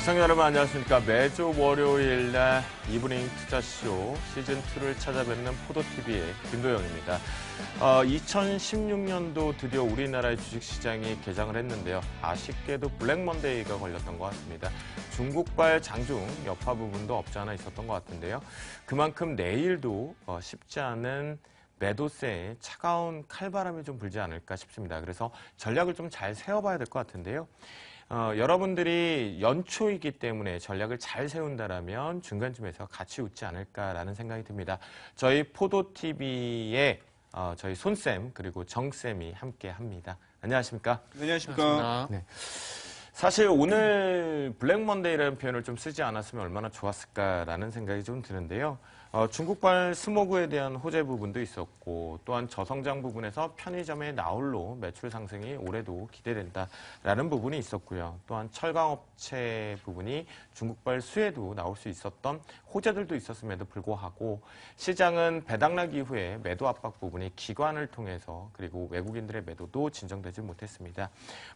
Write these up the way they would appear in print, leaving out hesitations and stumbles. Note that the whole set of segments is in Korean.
시청자 여러분 안녕하십니까. 매주 월요일 날 이브닝 투자쇼 시즌2를 찾아뵙는 포도TV의 김도영입니다. 2016년도 드디어 우리나라의 주식시장이 개장을 했는데요. 아쉽게도 블랙먼데이가 걸렸던 것 같습니다. 중국발 장중 여파 부분도 없지 않아 있었던 것 같은데요. 그만큼 내일도 쉽지 않은 매도세에 차가운 칼바람이 좀 불지 않을까 싶습니다. 그래서 전략을 좀 잘 세워봐야 될 것 같은데요. 여러분들이 연초이기 때문에 전략을 잘 세운다라면 중간쯤에서 같이 웃지 않을까라는 생각이 듭니다. 저희 포도TV의 저희 손쌤 그리고 정쌤이 함께 합니다. 안녕하십니까? 안녕하십니까? 네. 사실 오늘 블랙먼데이라는 표현을 좀 쓰지 않았으면 얼마나 좋았을까라는 생각이 좀 드는데요. 중국발 스모그에 대한 호재 부분도 있었고 또한 저성장 부분에서 편의점의 나홀로 매출 상승이 올해도 기대된다라는 부분이 있었고요. 또한 철강업체 부분이 중국발 수혜도 나올 수 있었던 호재들도 있었음에도 불구하고 시장은 배당락 이후에 매도 압박 부분이 기관을 통해서 그리고 외국인들의 매도도 진정되지 못했습니다.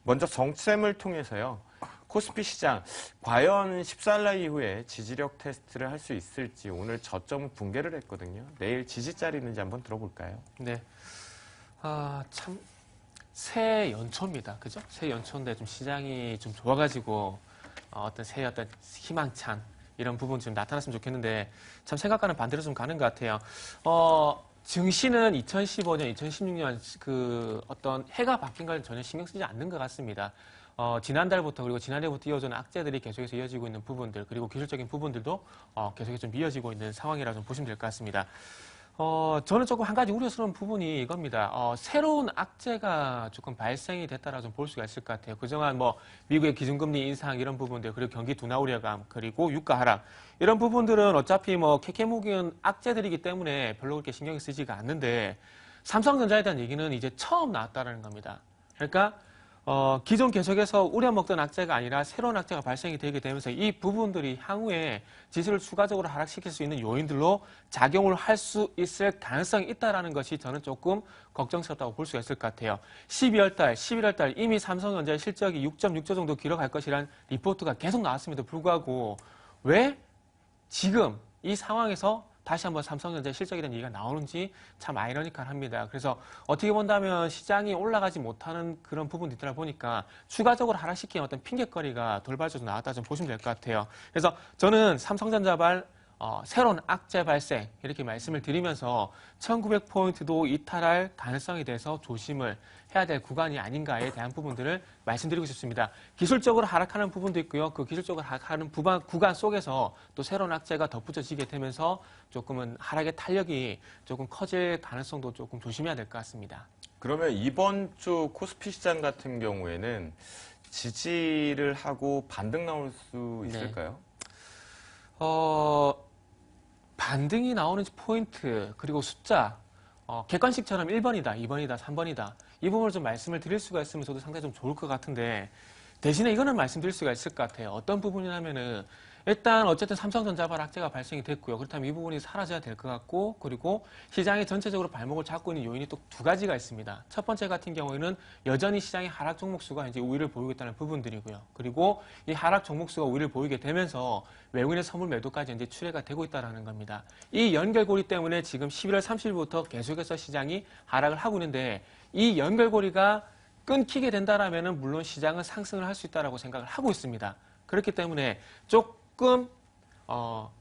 먼저 정쌤을 통해서요. 코스피 시장 과연 14일 이후에 지지력 테스트를 할 수 있을지 오늘 저점 붕괴를 했거든요. 내일 지지자리 있는지 한번 들어볼까요? 네. 참 새 연초입니다. 그죠? 새 연초인데 좀 시장이 좀 좋아가지고 어떤 희망찬 이런 부분 좀 나타났으면 좋겠는데 참 생각과는 반대로 좀 가는 것 같아요. 증시는 2015년, 2016년 그 어떤 해가 바뀐 걸 전혀 신경 쓰지 않는 것 같습니다. 지난달부터 그리고 지난해부터 이어지는 악재들이 계속해서 이어지고 있는 부분들 그리고 기술적인 부분들도 계속해서 좀 이어지고 있는 상황이라 좀 보시면 될 것 같습니다. 저는 조금 한 가지 우려스러운 부분이 이겁니다. 새로운 악재가 조금 발생이 됐다라 좀 볼 수가 있을 것 같아요. 그동안 미국의 기준금리 인상 이런 부분들 그리고 경기 둔화 우려감 그리고 유가 하락 이런 부분들은 어차피 캐캐묵은 악재들이기 때문에 별로 그렇게 신경이 쓰지가 않는데 삼성전자에 대한 얘기는 이제 처음 나왔다는 겁니다. 그러니까 기존 계속해서 우려먹던 악재가 아니라 새로운 악재가 발생이 되게 되면서 이 부분들이 향후에 지수를 추가적으로 하락시킬 수 있는 요인들로 작용을 할 수 있을 가능성이 있다는 것이 저는 조금 걱정스럽다고 볼 수가 있을 것 같아요. 11월 달 이미 삼성전자의 실적이 6.6조 정도 기록할 것이라는 리포트가 계속 나왔음에도 불구하고 왜 지금 이 상황에서 다시 한번 삼성전자의 실적에 대한 얘기가 나오는지 참 아이러니컬합니다. 그래서 어떻게 본다면 시장이 올라가지 못하는 그런 부분들을 보니까 추가적으로 하락시키는 어떤 핑계거리가 돌발적으로 나왔다 좀 보시면 될 것 같아요. 그래서 저는 삼성전자발 새로운 악재 발생 이렇게 말씀을 드리면서 1900포인트도 이탈할 가능성에 대해서 조심을 해야 될 구간이 아닌가에 대한 부분들을 말씀드리고 싶습니다. 기술적으로 하락하는 부분도 있고요. 그 기술적으로 하락하는 구간 속에서 또 새로운 악재가 덧붙여지게 되면서 조금은 하락의 탄력이 조금 커질 가능성도 조금 조심해야 될 것 같습니다. 그러면 이번 주 코스피 시장 같은 경우에는 지지를 하고 반등 나올 수 있을까요? 반등이 나오는 포인트 그리고 숫자 객관식처럼 1번이다, 2번이다, 3번이다 이 부분을 좀 말씀을 드릴 수가 있으면 저도 상당히 좀 좋을 것 같은데 대신에 이거는 말씀드릴 수가 있을 것 같아요. 어떤 부분이냐면은 일단 어쨌든 삼성전자발 악재가 발생이 됐고요. 그렇다면 이 부분이 사라져야 될 것 같고 그리고 시장이 전체적으로 발목을 잡고 있는 요인이 또 두 가지가 있습니다. 첫 번째 같은 경우에는 여전히 시장의 하락 종목수가 이제 우위를 보이고 있다는 부분들이고요. 그리고 이 하락 종목수가 우위를 보이게 되면서 외국인의 선물 매도까지 이제 출회가 되고 있다는 겁니다. 이 연결고리 때문에 지금 11월 30일부터 계속해서 시장이 하락을 하고 있는데 이 연결고리가 끊기게 된다라면은 물론 시장은 상승을 할 수 있다라고 생각을 하고 있습니다. 그렇기 때문에 조금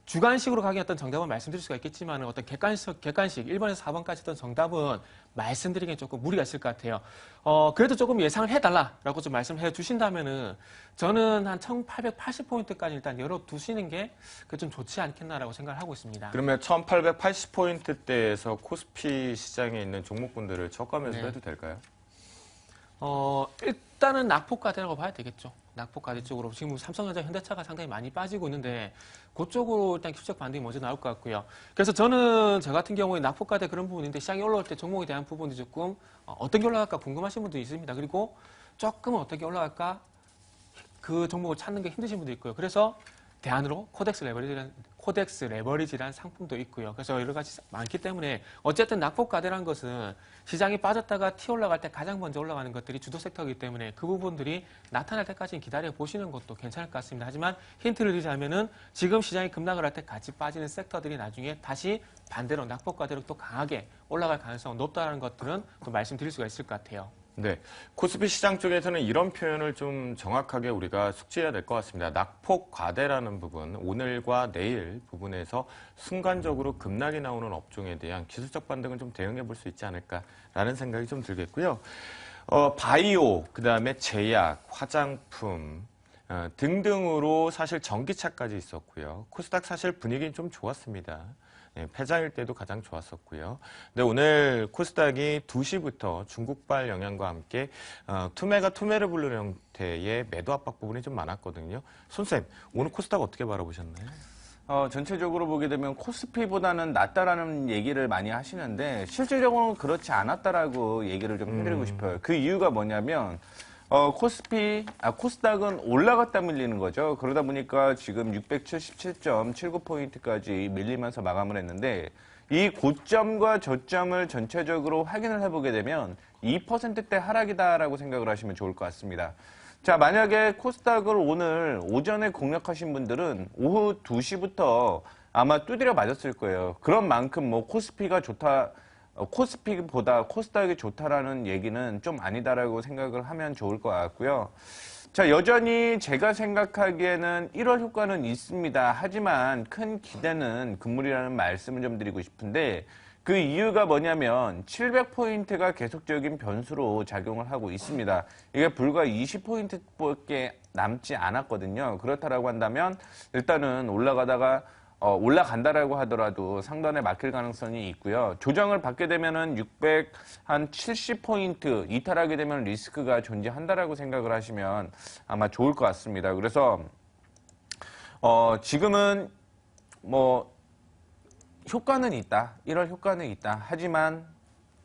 주관식으로 가긴 어떤 정답은 말씀드릴 수가 있겠지만 어떤 객관식 1번에서 4번까지 어떤 정답은 말씀드리기엔 조금 무리가 있을 것 같아요. 그래도 조금 예상을 해달라라고 좀 말씀을 해주신다면은 저는 한 1880포인트까지 일단 열어두시는 게 좀 좋지 않겠나라고 생각을 하고 있습니다. 그러면 1880포인트대에서 코스피 시장에 있는 종목군들을 저가 매수해도 네. 될까요? 일단은 낙폭과대라고 봐야 되겠죠. 낙폭과대 쪽으로 지금 삼성전자, 현대차가 상당히 많이 빠지고 있는데 그쪽으로 일단 기술적 반등이 먼저 나올 것 같고요. 그래서 저는 저 같은 경우에 낙폭과대 그런 부분인데 시장이 올라올 때 종목에 대한 부분이 조금 어떤 게 올라갈까 궁금하신 분도 있습니다. 그리고 조금 어떻게 올라갈까 그 종목을 찾는 게 힘드신 분도 있고요. 그래서 대안으로 코덱스 레버리지라는 상품도 있고요. 그래서 여러 가지 많기 때문에 어쨌든 낙폭과대라는 것은 시장이 빠졌다가 튀어 올라갈 때 가장 먼저 올라가는 것들이 주도 섹터이기 때문에 그 부분들이 나타날 때까지 기다려 보시는 것도 괜찮을 것 같습니다. 하지만 힌트를 드리자면은 지금 시장이 급락을 할 때 같이 빠지는 섹터들이 나중에 다시 반대로 낙폭과대로 또 강하게 올라갈 가능성이 높다는 것들은 또 말씀드릴 수가 있을 것 같아요. 네. 코스피 시장 쪽에서는 이런 표현을 좀 정확하게 우리가 숙지해야 될 것 같습니다. 낙폭 과대라는 부분, 오늘과 내일 부분에서 순간적으로 급락이 나오는 업종에 대한 기술적 반등을 좀 대응해 볼 수 있지 않을까라는 생각이 좀 들겠고요. 바이오, 그 다음에 제약, 화장품, 등등으로 사실 전기차까지 있었고요. 코스닥 사실 분위기는 좀 좋았습니다. 패장일 때도 가장 좋았었고요. 근데 오늘 코스닥이 2시부터 중국발 영향과 함께 투매가 투매를 부르는 형태의 매도 압박 부분이 좀 많았거든요. 손쌤, 오늘 코스닥 어떻게 바라보셨나요? 전체적으로 보게 되면 코스피보다는 낫다라는 얘기를 많이 하시는데 실질적으로는 그렇지 않았다라고 얘기를 좀 해드리고 싶어요. 그 이유가 뭐냐면 코스닥은 올라갔다 밀리는 거죠. 그러다 보니까 지금 677.79포인트까지 밀리면서 마감을 했는데 이 고점과 저점을 전체적으로 확인을 해보게 되면 2%대 하락이다라고 생각을 하시면 좋을 것 같습니다. 자, 만약에 코스닥을 오늘 오전에 공략하신 분들은 오후 2시부터 아마 두드려 맞았을 거예요. 그런 만큼 뭐 코스피가 좋다, 코스피보다 코스닥이 좋다라는 얘기는 좀 아니다라고 생각을 하면 좋을 것 같고요. 자, 여전히 제가 생각하기에는 1월 효과는 있습니다. 하지만 큰 기대는 금물이라는 말씀을 좀 드리고 싶은데 그 이유가 뭐냐면 700포인트가 계속적인 변수로 작용을 하고 있습니다. 이게 불과 20포인트밖에 남지 않았거든요. 그렇다라고 한다면 일단은 올라간다라고 하더라도 상단에 막힐 가능성이 있고요. 조정을 받게 되면은 670포인트 이탈하게 되면 리스크가 존재한다라고 생각을 하시면 아마 좋을 것 같습니다. 그래서 지금은 뭐 효과는 있다. 1월 효과는 있다. 하지만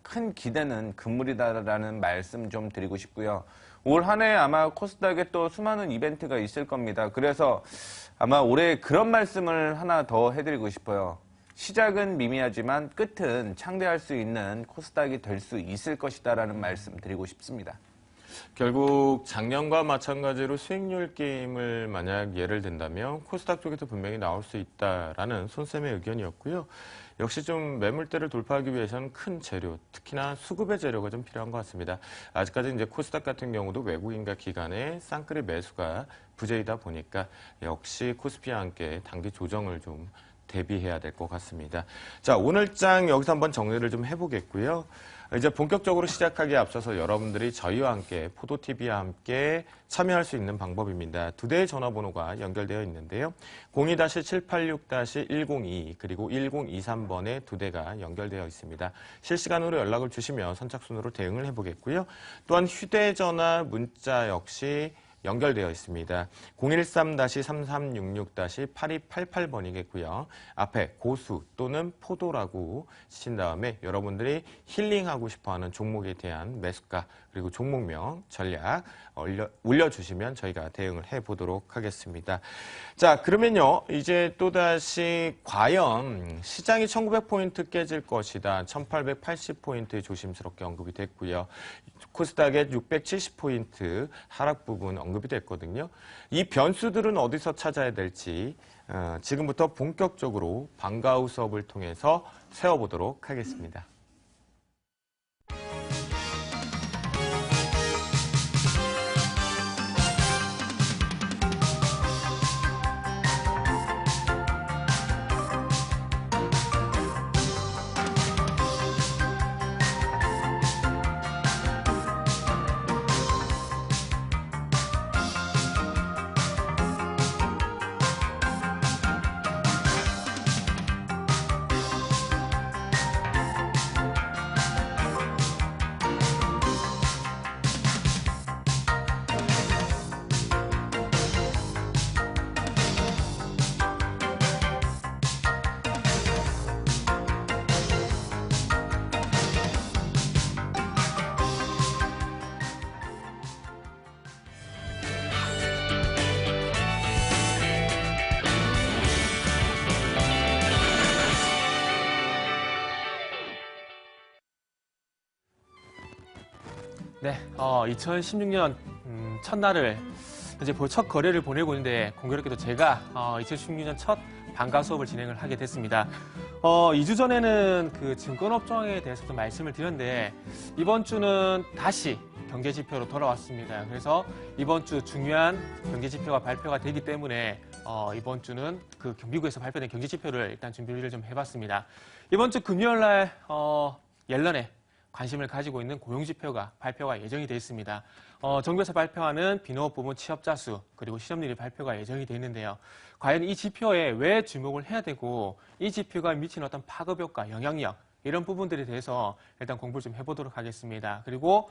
큰 기대는 금물이다라는 말씀 좀 드리고 싶고요. 올 한 해 아마 코스닥에 또 수많은 이벤트가 있을 겁니다. 그래서 아마 올해 그런 말씀을 하나 더 해드리고 싶어요. 시작은 미미하지만 끝은 창대할 수 있는 코스닥이 될 수 있을 것이다라는 말씀 드리고 싶습니다. 결국 작년과 마찬가지로 수익률 게임을 만약 예를 든다면 코스닥 쪽에도 분명히 나올 수 있다라는 손쌤의 의견이었고요. 역시 좀 매물대를 돌파하기 위해서는 큰 재료, 특히나 수급의 재료가 좀 필요한 것 같습니다. 아직까지 이제 코스닥 같은 경우도 외국인과 기관의 쌍끌이 매수가 부재이다 보니까 역시 코스피와 함께 단기 조정을 좀 대비해야 될 것 같습니다. 자, 오늘 장 여기서 한번 정리를 좀 해보겠고요. 이제 본격적으로 시작하기에 앞서서 여러분들이 저희와 함께 포도TV와 함께 참여할 수 있는 방법입니다. 두 대의 전화번호가 연결되어 있는데요. 02-786-102 그리고 1023번의 두 대가 연결되어 있습니다. 실시간으로 연락을 주시면 선착순으로 대응을 해보겠고요. 또한 휴대전화, 문자 역시 연결되어 있습니다. 013-3366-8288번이겠고요. 앞에 고수 또는 포도라고 치신 다음에 여러분들이 힐링하고 싶어하는 종목에 대한 매수가 그리고 종목명, 전략 올려주시면 저희가 대응을 해보도록 하겠습니다. 자, 그러면요. 이제 또다시 과연 시장이 1900포인트 깨질 것이다. 1880포인트 조심스럽게 언급이 됐고요. 코스닥의 670포인트 하락 부분 언급이 됐거든요. 이 변수들은 어디서 찾아야 될지 지금부터 본격적으로 방과후 수업을 통해서 세워보도록 하겠습니다. 네, 2016년 첫날을 이제 첫 거래를 보내고 있는데 공교롭게도 제가 2016년 첫 방과 수업을 진행을 하게 됐습니다. 2주 전에는 그 증권업종에 대해서 좀 말씀을 드렸는데 이번 주는 다시 경제 지표로 돌아왔습니다. 그래서 이번 주 중요한 경제 지표가 발표가 되기 때문에 이번 주는 그 미국에서 발표된 경제 지표를 일단 준비를 좀 해봤습니다. 이번 주 금요일 날 옐런에 관심을 가지고 있는 고용지표가 발표가 예정이 되어 있습니다. 정부에서 발표하는 비농업 부문 취업자 수 그리고 실업률이 발표가 예정이 되어 있는데요. 과연 이 지표에 왜 주목을 해야 되고 이 지표가 미치는 어떤 파급 효과, 영향력 이런 부분들에 대해서 일단 공부를 좀 해보도록 하겠습니다. 그리고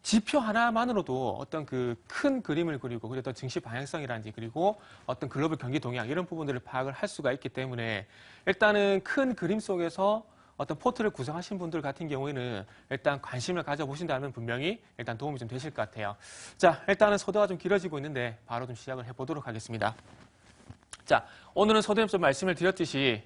지표 하나만으로도 어떤 그 큰 그림을 그리고 그리고 어떤 증시 방향성이라든지 그리고 어떤 글로벌 경기 동향 이런 부분들을 파악을 할 수가 있기 때문에 일단은 큰 그림 속에서 어떤 포트를 구성하신 분들 같은 경우에는 일단 관심을 가져보신다면 분명히 일단 도움이 좀 되실 것 같아요. 자, 일단은 소도가 좀 길어지고 있는데 바로 좀 시작을 해보도록 하겠습니다. 자, 오늘은 서두에 좀 말씀을 드렸듯이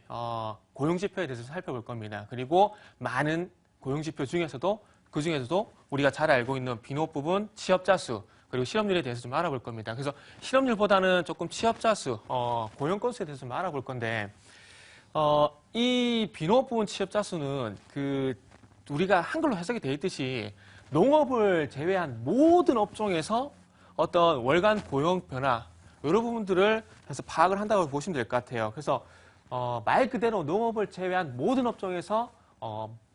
고용지표에 대해서 살펴볼 겁니다. 그리고 많은 고용지표 중에서도 그중에서도 우리가 잘 알고 있는 비농업 부분 취업자 수 그리고 실업률에 대해서 좀 알아볼 겁니다. 그래서 실업률보다는 조금 취업자 수, 고용 건수에 대해서 좀 알아볼 건데 이 비농업 부문 취업자 수는 우리가 한글로 해석이 되어 있듯이 농업을 제외한 모든 업종에서 어떤 월간 고용 변화 이런 부분들을 해서 파악을 한다고 보시면 될 것 같아요. 그래서 말 그대로 농업을 제외한 모든 업종에서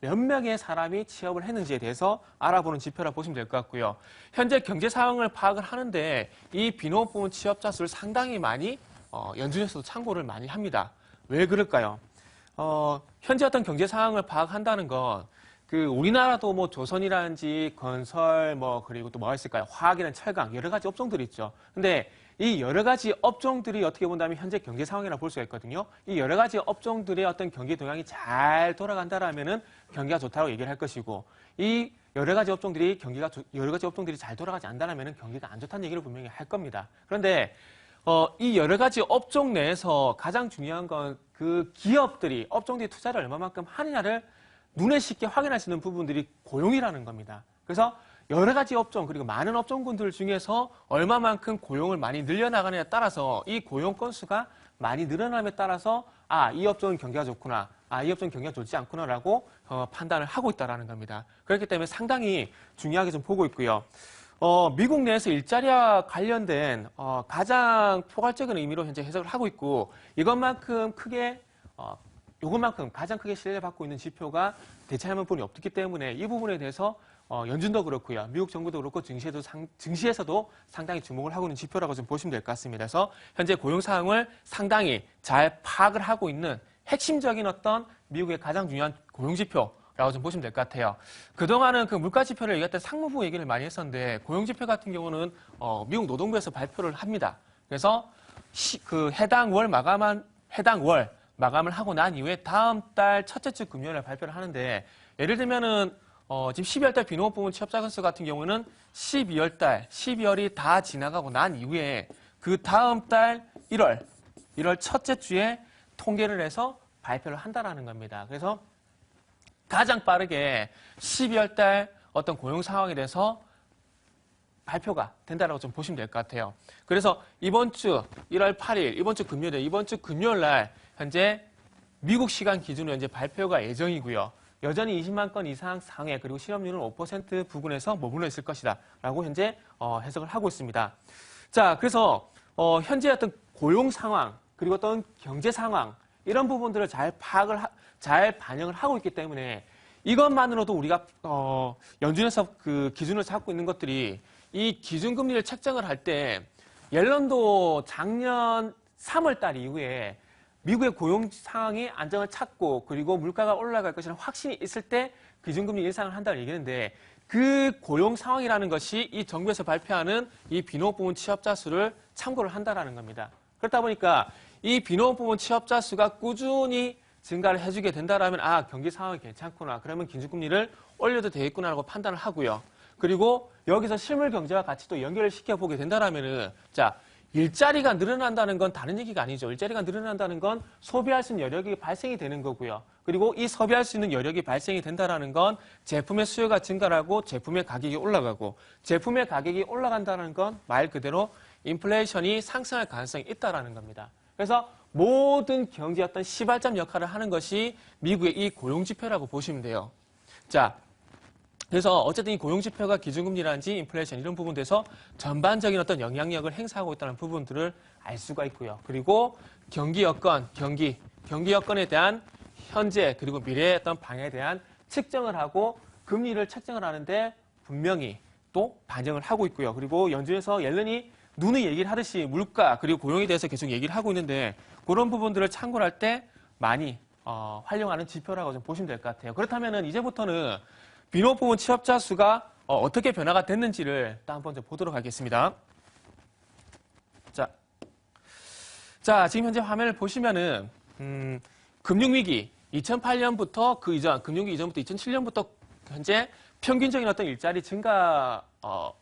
몇 명의 사람이 취업을 했는지에 대해서 알아보는 지표라 보시면 될 것 같고요. 현재 경제 상황을 파악을 하는데 이 비농업 부문 취업자 수를 상당히 많이 연준에서도 참고를 많이 합니다. 왜 그럴까요? 현재 어떤 경제 상황을 파악한다는 건 우리나라도 뭐 조선이라든지 건설 그리고 또 뭐가 있을까요? 화학이나 철강 여러 가지 업종들이 있죠. 근데 이 여러 가지 업종들이 어떻게 본다면 현재 경제 상황이라고 볼 수가 있거든요. 이 여러 가지 업종들의 어떤 경기 동향이 잘 돌아간다라면은 경기가 좋다고 얘기를 할 것이고 이 여러 가지 업종들이 잘 돌아가지 않는다라면은 경기가 안 좋다는 얘기를 분명히 할 겁니다. 그런데 이 여러 가지 업종 내에서 가장 중요한 건 그 기업들이 업종들이 투자를 얼마만큼 하느냐를 눈에 쉽게 확인할 수 있는 부분들이 고용이라는 겁니다. 그래서 여러 가지 업종 그리고 많은 업종군들 중에서 얼마만큼 고용을 많이 늘려나가느냐에 따라서 이 고용 건수가 많이 늘어남에 따라서 이 업종은 경기가 좋구나, 이 업종은 경기가 좋지 않구나라고 판단을 하고 있다는 겁니다. 그렇기 때문에 상당히 중요하게 좀 보고 있고요. 미국 내에서 일자리와 관련된 가장 포괄적인 의미로 현재 해석을 하고 있고 이것만큼 가장 크게 신뢰받고 있는 지표가 대체할 부분이 없기 때문에 이 부분에 대해서 연준도 그렇고요. 미국 정부도 그렇고 증시에서도 상당히 주목을 하고 있는 지표라고 좀 보시면 될 것 같습니다. 그래서 현재 고용 상황을 상당히 잘 파악을 하고 있는 핵심적인 어떤 미국의 가장 중요한 고용 지표라고 좀 보시면 될 것 같아요. 그동안은 그 물가 지표를 얘기할 때 상무부 얘기를 많이 했었는데 고용 지표 같은 경우는 미국 노동부에서 발표를 합니다. 그래서 해당 월 마감을 하고 난 이후에 다음 달 첫째 주 금요일에 발표를 하는데 예를 들면은 지금 12월 달 비농업 부문 취업자 건수 같은 경우는 12월이 다 지나가고 난 이후에 그 다음 달 1월 첫째 주에 통계를 해서 발표를 한다라는 겁니다. 그래서 가장 빠르게 12월 달 어떤 고용 상황에 대해서 발표가 된다라고 좀 보시면 될 것 같아요. 그래서 이번 주 1월 8일, 이번 주 금요일 날 현재 미국 시간 기준으로 현재 발표가 예정이고요. 여전히 20만 건 이상 상해 그리고 실업률은 5% 부근에서 머물러 있을 것이다 라고 현재 해석을 하고 있습니다. 자, 그래서 현재 어떤 고용 상황 그리고 어떤 경제 상황 이런 부분들을 잘 반영을 하고 있기 때문에 이것만으로도 우리가 연준에서 그 기준을 잡고 있는 것들이 이 기준금리를 책정을 할 때 옐런도 작년 3월 달 이후에 미국의 고용 상황이 안정을 찾고 그리고 물가가 올라갈 것이라는 확신이 있을 때 기준금리 인상을 한다고 얘기했는데 그 고용 상황이라는 것이 이 정부에서 발표하는 이 비농업 부문 취업자 수를 참고를 한다라는 겁니다. 그렇다 보니까 이 비농업 부문 취업자 수가 꾸준히 증가를 해주게 된다라면 경기 상황이 괜찮구나. 그러면 기준금리를 올려도 되겠구나라고 판단을 하고요. 그리고 여기서 실물 경제와 같이 또 연결을 시켜보게 된다라면은 일자리가 늘어난다는 건 다른 얘기가 아니죠. 일자리가 늘어난다는 건 소비할 수 있는 여력이 발생이 되는 거고요. 그리고 이 소비할 수 있는 여력이 발생이 된다는 건 제품의 수요가 증가하고 제품의 가격이 올라가고 제품의 가격이 올라간다는 건 말 그대로 인플레이션이 상승할 가능성이 있다는 겁니다. 그래서 모든 경제 어떤 시발점 역할을 하는 것이 미국의 이 고용지표라고 보시면 돼요. 자, 그래서 어쨌든 이 고용지표가 기준금리라든지 인플레이션 이런 부분에서 전반적인 어떤 영향력을 행사하고 있다는 부분들을 알 수가 있고요. 그리고 경기 여건, 경기 여건에 대한 현재 그리고 미래의 어떤 방향에 대한 측정을 하고 금리를 책정을 하는데 분명히 또 반영을 하고 있고요. 그리고 연준에서 옐런이 누누이 얘기를 하듯이 물가 그리고 고용에 대해서 계속 얘기를 하고 있는데 그런 부분들을 참고를 할 때 많이 활용하는 지표라고 좀 보시면 될 것 같아요. 그렇다면은 이제부터는 비농업 부문 취업자 수가 어떻게 변화가 됐는지를 또 한번 좀 보도록 하겠습니다. 자, 지금 현재 화면을 보시면은 금융위기 2008년부터 그 이전 금융위기 이전부터 2007년부터 현재 평균적인 어떤 일자리 증가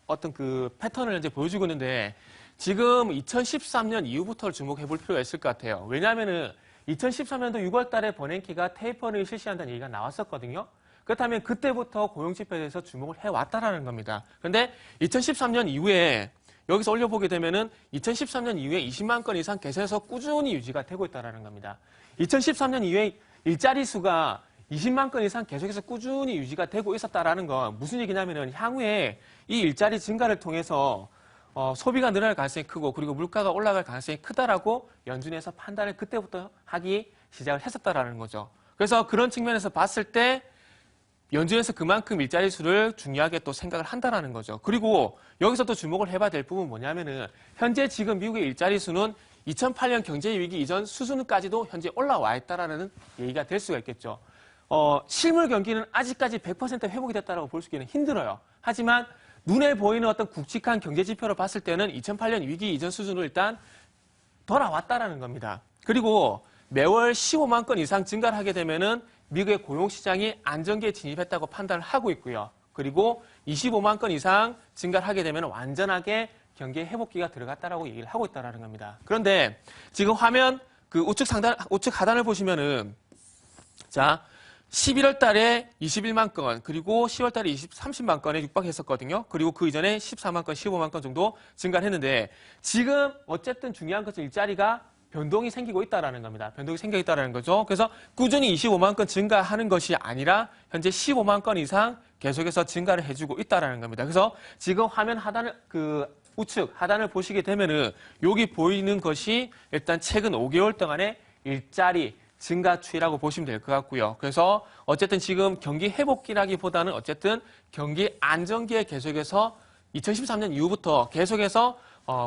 어떤 그 패턴을 현재 보여주고 있는데 지금 2013년 이후부터 주목해 볼 필요가 있을 것 같아요. 왜냐하면은 2013년도 6월 달에 버냉키가 테이퍼링을 실시한다는 얘기가 나왔었거든요. 그렇다면 그때부터 고용지표에 대해서 주목을 해왔다라는 겁니다. 그런데 2013년 이후에 여기서 올려보게 되면은 2013년 이후에 20만 건 이상 계속해서 꾸준히 유지가 되고 있다라는 겁니다. 2013년 이후에 일자리 수가 20만 건 이상 계속해서 꾸준히 유지가 되고 있었다라는 건 무슨 얘기냐면은 향후에 이 일자리 증가를 통해서 소비가 늘어날 가능성이 크고 그리고 물가가 올라갈 가능성이 크다라고 연준에서 판단을 그때부터 하기 시작을 했었다라는 거죠. 그래서 그런 측면에서 봤을 때 연준에서 그만큼 일자리 수를 중요하게 또 생각을 한다라는 거죠. 그리고 여기서 또 주목을 해봐야 될 부분은 뭐냐면은 현재 지금 미국의 일자리 수는 2008년 경제위기 이전 수준까지도 현재 올라와 있다라는 얘기가 될 수가 있겠죠. 실물 경기는 아직까지 100% 회복이 됐다라고 볼 수 있기는 힘들어요. 하지만 눈에 보이는 어떤 굵직한 경제 지표로 봤을 때는 2008년 위기 이전 수준으로 일단 돌아왔다라는 겁니다. 그리고 매월 15만 건 이상 증가를 하게 되면은 미국의 고용시장이 안정기에 진입했다고 판단을 하고 있고요. 그리고 25만 건 이상 증가를 하게 되면 완전하게 경기 회복기가 들어갔다라고 얘기를 하고 있다라는 겁니다. 그런데 지금 화면 그 우측 하단을 보시면은 자 11월 달에 21만 건 그리고 10월 달에 30만 건에 육박했었거든요. 그리고 그 이전에 14만 건, 15만 건 정도 증가를 했는데 지금 어쨌든 중요한 것은 일자리가 변동이 생기고 있다라는 겁니다. 변동이 생겨 있다라는 거죠. 그래서 꾸준히 25만 건 증가하는 것이 아니라 현재 15만 건 이상 계속해서 증가를 해주고 있다라는 겁니다. 그래서 지금 화면 하단을 우측 하단을 보시게 되면은 여기 보이는 것이 일단 최근 5개월 동안의 일자리 증가 추이라고 보시면 될 것 같고요. 그래서 어쨌든 지금 경기 회복기라기보다는 어쨌든 경기 안정기에 계속해서 2013년 이후부터 계속해서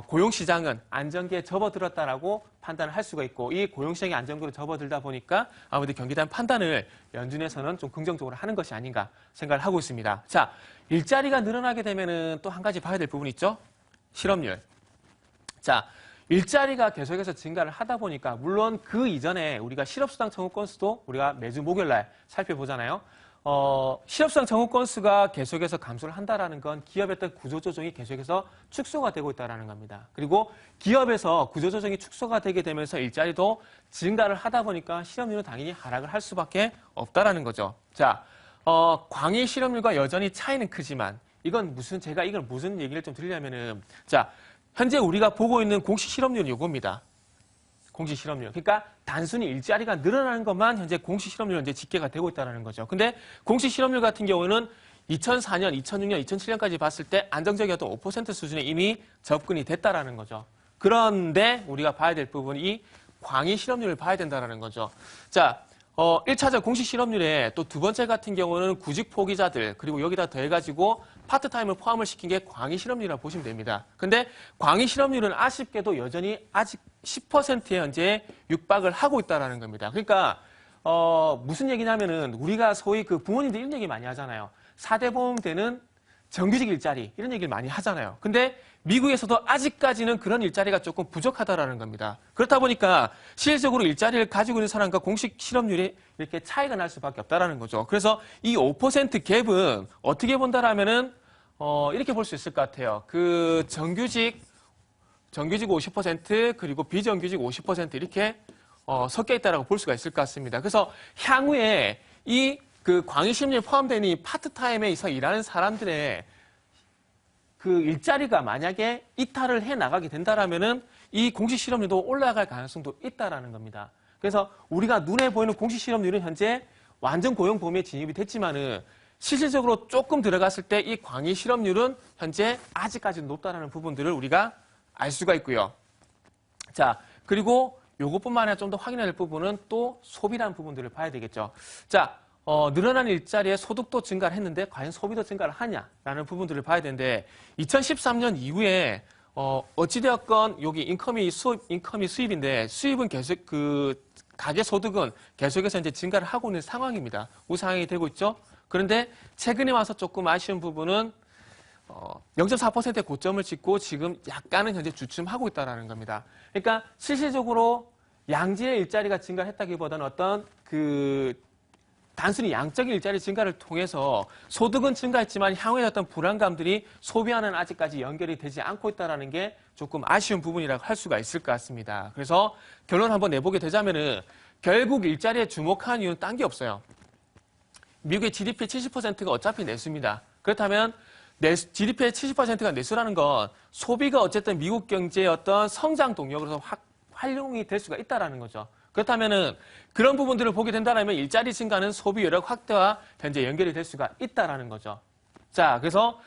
고용시장은 안정기에 접어들었다라고 판단을 할 수가 있고 이 고용시장이 안정기로 접어들다 보니까 아무래도 경기에 대한 판단을 연준에서는 좀 긍정적으로 하는 것이 아닌가 생각을 하고 있습니다. 자, 일자리가 늘어나게 되면은 또 한 가지 봐야 될 부분이 있죠. 실업률. 자, 일자리가 계속해서 증가를 하다 보니까 물론 그 이전에 우리가 실업수당 청구 건수도 우리가 매주 목요일날 살펴보잖아요. 실업수당 청구 건수가 계속해서 감소를 한다라는 건 기업의 어떤 구조조정이 계속해서 축소가 되고 있다는 겁니다. 그리고 기업에서 구조조정이 축소가 되게 되면서 일자리도 증가를 하다 보니까 실업률은 당연히 하락을 할 수밖에 없다라는 거죠. 자, 광의 실업률과 여전히 차이는 크지만 이건 이걸 무슨 얘기를 좀 드리려면은 자, 현재 우리가 보고 있는 공식 실업률이 이겁니다. 공식 실업률. 그러니까 단순히 일자리가 늘어나는 것만 현재 공식 실업률로 이제 집계가 되고 있다는 거죠. 근데 공식 실업률 같은 경우는 2004년, 2006년, 2007년까지 봤을 때 안정적이었던 5% 수준에 이미 접근이 됐다라는 거죠. 그런데 우리가 봐야 될 부분이 광의 실업률을 봐야 된다는 거죠. 자, 1차적 공식 실업률에 또 두 번째 같은 경우는 구직 포기자들 그리고 여기다 더해가지고 파트타임을 포함을 시킨 게 광의 실업률이라고 보시면 됩니다. 근데 광의 실업률은 아쉽게도 여전히 아직 10%에 현재 육박을 하고 있다는 겁니다. 그러니까 무슨 얘기냐면은 우리가 소위 그 부모님들 이런 얘기 많이 하잖아요. 4대 보험 되는 정규직 일자리 이런 얘기를 많이 하잖아요. 근데 미국에서도 아직까지는 그런 일자리가 조금 부족하다라는 겁니다. 그렇다 보니까 실질적으로 일자리를 가지고 있는 사람과 공식 실업률이 이렇게 차이가 날 수밖에 없다라는 거죠. 그래서 이 5% 갭은 어떻게 본다라면은 이렇게 볼 수 있을 것 같아요. 그 정규직 정규직 50% 그리고 비정규직 50% 이렇게 섞여 있다라고 볼 수가 있을 것 같습니다. 그래서 향후에 이 그 광의심리에 포함된 이 파트타임에서 일하는 사람들의 그 일자리가 만약에 이탈을 해 나가게 된다라면은 이 공식 실업률도 올라갈 가능성도 있다라는 겁니다. 그래서 우리가 눈에 보이는 공식 실업률은 현재 완전 고용 범위에 진입이 됐지만은 실질적으로 조금 들어갔을 때 이 광의 실업률은 현재 아직까지 높다라는 부분들을 우리가 알 수가 있고요. 자, 그리고 요것뿐만 아니라 좀 더 확인해야 될 부분은 또 소비라는 부분들을 봐야 되겠죠. 자, 늘어난 일자리에 소득도 증가를 했는데 과연 소비도 증가를 하냐라는 부분들을 봐야 되는데 2013년 이후에 어찌되었건 여기 인컴이 수입인데 수입은 계속 가계 소득은 계속해서 이제 증가를 하고 있는 상황입니다. 우상향이 되고 있죠. 그런데 최근에 와서 조금 아쉬운 부분은 0.4%의 고점을 찍고 지금 약간은 현재 주춤하고 있다는 겁니다. 그러니까 실질적으로 양질의 일자리가 증가했다기보다는 어떤 단순히 양적인 일자리 증가를 통해서 소득은 증가했지만 향후에 어떤 불안감들이 소비와는 아직까지 연결이 되지 않고 있다는 게 조금 아쉬운 부분이라고 할 수가 있을 것 같습니다. 그래서 결론 한번 내보게 되자면은 결국 일자리에 주목하는 이유는 딴 게 없어요. 미국의 GDP 70%가 어차피 내수입니다. 그렇다면 GDP의 70%가 내수라는 건 소비가 어쨌든 미국 경제의 어떤 성장 동력으로서 활용이 될 수가 있다는 거죠. 그렇다면은 그런 부분들을 보게 된다면 일자리 증가는 소비 여력 확대와 현재 연결이 될 수가 있다는 거죠. 자, 그래서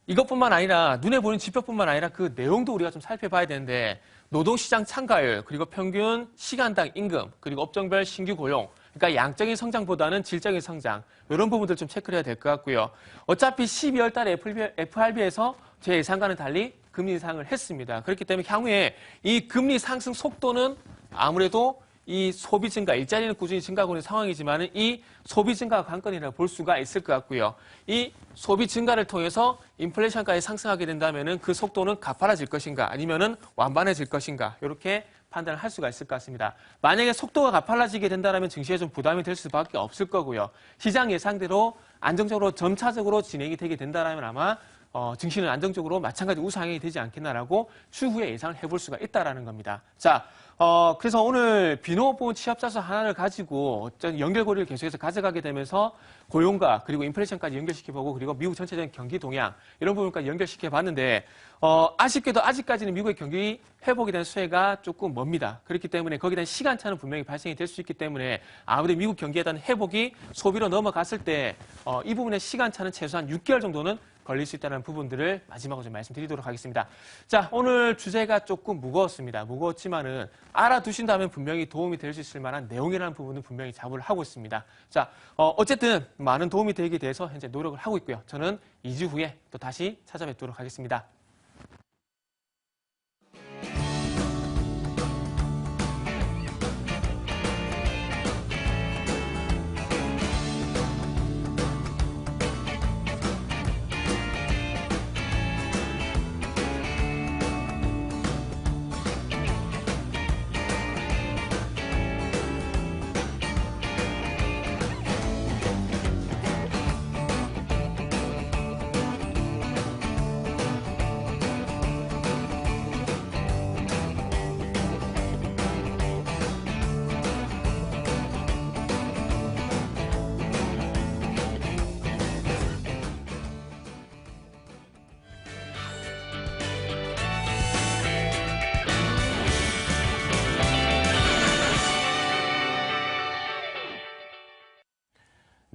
이것뿐만 아니라 눈에 보이는 지표뿐만 아니라 그 내용도 우리가 좀 살펴봐야 되는데 노동시장 참가율, 그리고 평균 시간당 임금, 그리고 업종별 신규 고용, 그러니까 양적인 성장보다는 질적인 성장, 이런 부분들 좀 체크를 해야 될 것 같고요. 어차피 12월 달에 FRB에서 제 예상과는 달리 금리 인상을 했습니다. 그렇기 때문에 향후에 이 금리 상승 속도는 아무래도 이 소비 증가, 일자리는 꾸준히 증가하고 있는 상황이지만 이 소비 증가가 관건이라고 볼 수가 있을 것 같고요. 이 소비 증가를 통해서 인플레이션까지 상승하게 된다면 그 속도는 가파라질 것인가 아니면은 완만해질 것인가 이렇게 판단을 할 수가 있을 것 같습니다. 만약에 속도가 가팔라지게 된다면 증시에 좀 부담이 될 수밖에 없을 거고요. 시장 예상대로 안정적으로 점차적으로 진행이 되게 된다면 아마 증시는 안정적으로 마찬가지 우상향이 되지 않겠나라고 추후에 예상을 해볼 수가 있다라는 겁니다. 자, 그래서 오늘 비농업부문 취업자수 하나를 가지고 어떤 연결고리를 계속해서 가져가게 되면서 고용과 그리고 인플레이션까지 연결시켜보고 그리고 미국 전체적인 경기 동향 이런 부분까지 연결시켜봤는데 아쉽게도 아직까지는 미국의 경기 회복에 대한 수혜가 조금 멉니다. 그렇기 때문에 거기에 대한 시간차는 분명히 발생이 될 수 있기 때문에 아무래도 미국 경기에 대한 회복이 소비로 넘어갔을 때 이 부분의 시간차는 최소한 6개월 정도는 걸릴 수 있다는 부분들을 마지막으로 좀 말씀드리도록 하겠습니다. 자, 오늘 주제가 조금 무거웠습니다. 무거웠지만은 알아두신다면 분명히 도움이 될 수 있을 만한 내용이라는 부분은 분명히 자부를 하고 있습니다. 자, 어쨌든 많은 도움이 되기 위해서 현재 노력을 하고 있고요. 저는 2주 후에 또 다시 찾아뵙도록 하겠습니다.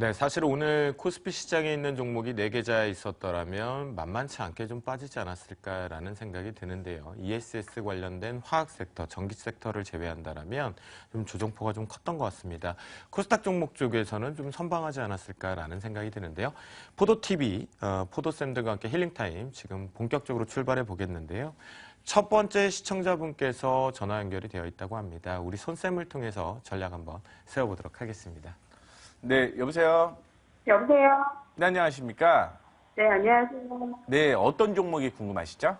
네, 사실 오늘 코스피 시장에 있는 종목이 4계좌에 있었더라면 만만치 않게 좀 빠지지 않았을까라는 생각이 드는데요. ESS 관련된 화학 섹터, 전기 섹터를 제외한다라면 좀 조정폭가 좀 컸던 것 같습니다. 코스닥 종목 쪽에서는 좀 선방하지 않았을까라는 생각이 드는데요. 포도TV, 포도쌤들과 함께 힐링타임 지금 본격적으로 출발해 보겠는데요. 첫 번째 시청자분께서 전화 연결이 되어 있다고 합니다. 우리 손쌤을 통해서 전략 한번 세워보도록 하겠습니다. 네, 여보세요? 여보세요? 네, 안녕하십니까? 네, 안녕하세요. 네, 어떤 종목이 궁금하시죠?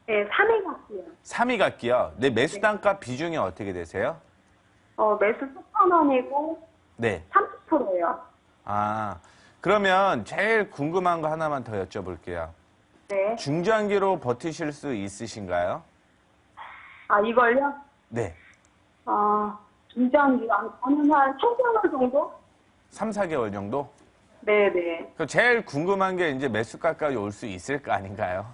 네, 3회 갔어요. 3위 갈게요. 네, 매수 단가 비중이 어떻게 되세요? 매수 4,000원이고 네. 30%예요. 아, 그러면 제일 궁금한 거 하나만 더 여쭤볼게요. 네. 중장기로 버티실 수 있으신가요? 아, 이걸요? 네. 중장기, 저는 한 3개월 정도? 3, 4개월 정도? 네네. 제일 궁금한 게 이제 매수가까지 올 수 있을까 아닌가요?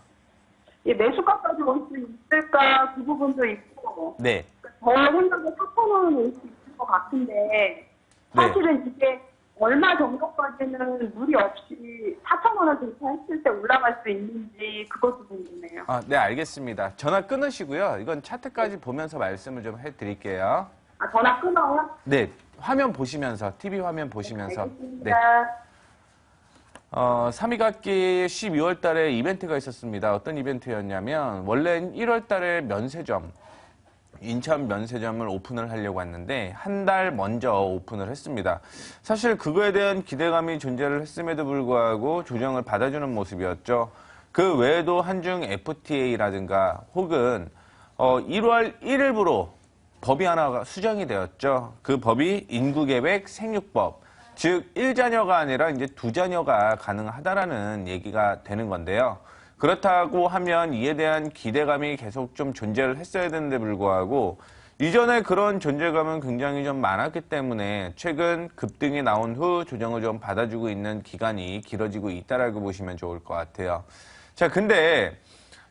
예, 매수가까지 올 수 있을까, 그 부분도 있고, 네. 저 생각에 4,000원은 올 수 있을 것 같은데, 사실은 이게 얼마 정도까지는 무리 없이 4,000원을 돌파했을 때 올라갈 수 있는지 그것도 궁금해요. 네, 알겠습니다. 전화 끊으시고요. 이건 차트까지 보면서 말씀을 좀 해드릴게요. 전화 끊어요? 네, 화면 보시면서, TV 화면 보시면서. 네. 알겠습니다. 3위각기 12월 달에 이벤트가 있었습니다. 어떤 이벤트였냐면, 원래는 1월 달에 면세점, 인천 면세점을 오픈을 하려고 했는데, 한 달 먼저 오픈을 했습니다. 사실 그거에 대한 기대감이 존재를 했음에도 불구하고 조정을 받아주는 모습이었죠. 그 외에도 한중 FTA라든가 혹은 1월 1일부로 법이 하나가 수정이 되었죠. 그 법이 인구계획 생육법. 즉 1자녀가 아니라 이제 2자녀가 가능하다라는 얘기가 되는 건데요. 그렇다고 하면 이에 대한 기대감이 계속 좀 존재를 했어야 되는데 불구하고 이전에 그런 존재감은 굉장히 좀 많았기 때문에 최근 급등이 나온 후 조정을 좀 받아주고 있는 기간이 길어지고 있다라고 보시면 좋을 것 같아요. 자, 근데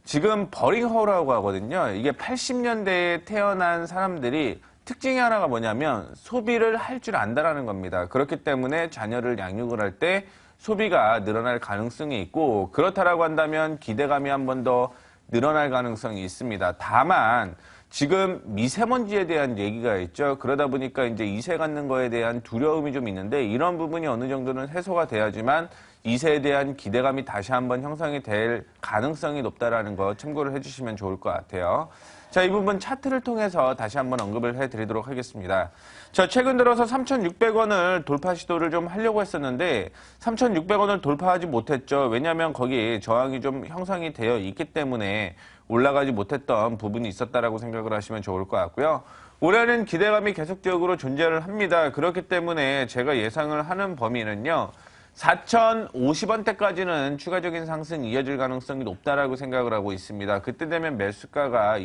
지금 버링허우라고 하거든요. 이게 80년대에 태어난 사람들이 특징이 하나가 뭐냐면 소비를 할 줄 안다라는 겁니다. 그렇기 때문에 자녀를 양육을 할 때 소비가 늘어날 가능성이 있고 그렇다라고 한다면 기대감이 한 번 더 늘어날 가능성이 있습니다. 다만 지금 미세먼지에 대한 얘기가 있죠. 그러다 보니까 이제 이세 갖는 거에 대한 두려움이 좀 있는데 이런 부분이 어느 정도는 해소가 돼야지만 이세에 대한 기대감이 다시 한번 형성이 될 가능성이 높다라는 거 참고를 해주시면 좋을 것 같아요. 자, 이 부분 차트를 통해서 다시 한번 언급을 해드리도록 하겠습니다. 자, 최근 들어서 3,600원을 돌파 시도를 좀 하려고 했었는데 3,600원을 돌파하지 못했죠. 왜냐하면 거기 저항이 좀 형성이 되어 있기 때문에 올라가지 못했던 부분이 있었다라고 생각을 하시면 좋을 것 같고요. 올해는 기대감이 계속적으로 존재를 합니다. 그렇기 때문에 제가 예상을 하는 범위는요. 4,050원대까지는 추가적인 상승이 이어질 가능성이 높다라고 생각을 하고 있습니다. 그때 되면 매수가가